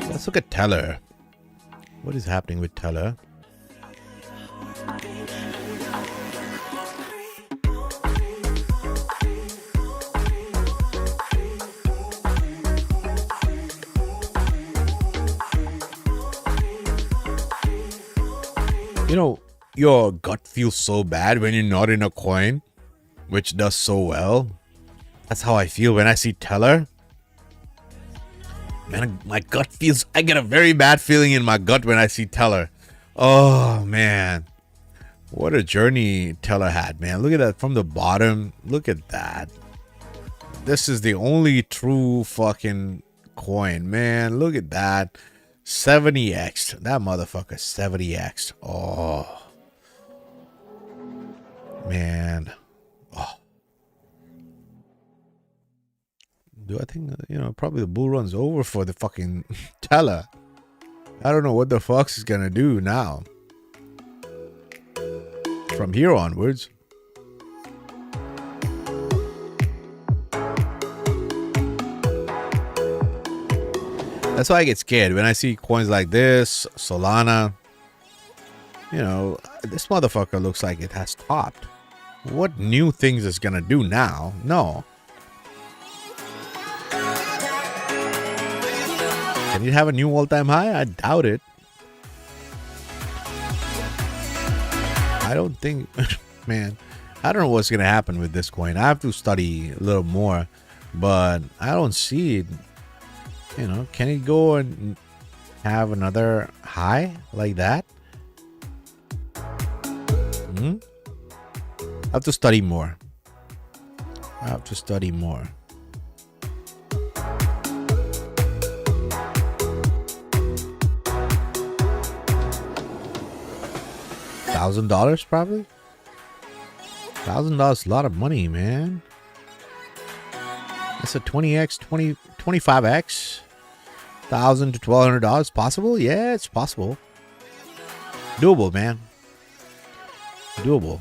Let's look at Teller. What is happening with Teller? You know, your gut feels so bad when you're not in a coin, which does so well. That's how I feel when I see Teller. Man, my gut feels, I get a very bad feeling in my gut when I see Teller. Oh, man. What a journey Teller had, man. Look at that from the bottom. Look at that. This is the only true fucking coin, man. Look at that. 70x. That motherfucker 70x. Oh, man. Oh. Do I think, you know, probably the bull run's over for the fucking Teller. I don't know what the fuck's is gonna do now. From here onwards. That's why I get scared when I see coins like this, Solana. You know, this motherfucker looks like it has topped. What new things is gonna do now? No. Can it have a new all-time high? I doubt it. I don't think, man, I don't know what's gonna happen with this coin. I have to study a little more, but I don't see it. You know, can it go and have another high like that? I have to study more. I have to study more. $1,000 probably. $1,000 is a lot of money, man. That's a 20x, 25x. $1,000 to $1,200 possible? Yeah, it's possible. Doable, man. Doable.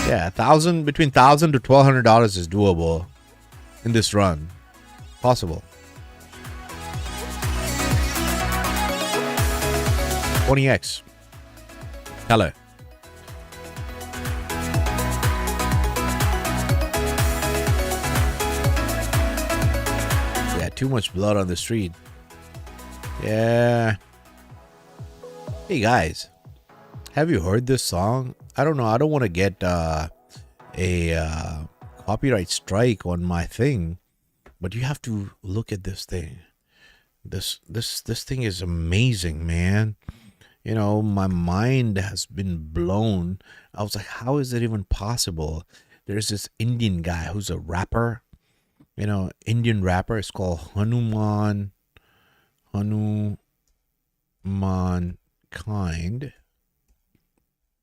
Yeah, between $1,000 to $1,200 is doable in this run. Possible. 20x. Hello. Yeah, too much blood on the street. Yeah. Hey guys, have you heard this song? I don't know. I don't want to get a copyright strike on my thing, but you have to look at this thing. This thing is amazing, man. You know, my mind has been blown. I was like, how is it even possible? There's this Indian guy who's a rapper. You know, Indian rapper. It's called Hanuman Kind.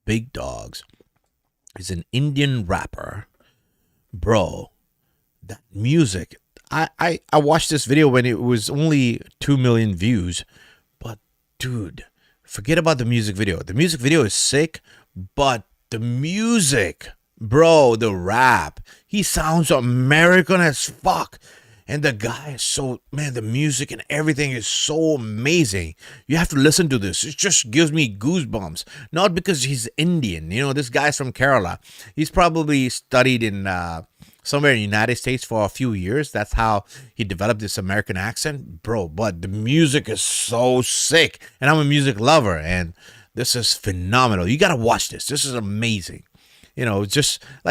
Big Dogs. He's an Indian rapper. Bro, that music. I watched this video when it was only 2 million views. But, dude, forget about the music video. The music video is sick, but the music, bro, the rap, he sounds American as fuck. And the guy is so, man, the music and everything is so amazing. You have to listen to this. It just gives me goosebumps. Not because he's Indian. You know, this guy's from Kerala. He's probably studied in somewhere in the United States for a few years. That's how he developed this American accent. Bro, but the music is so sick. And I'm a music lover. And this is phenomenal. You got to watch this. This is amazing. You know, just like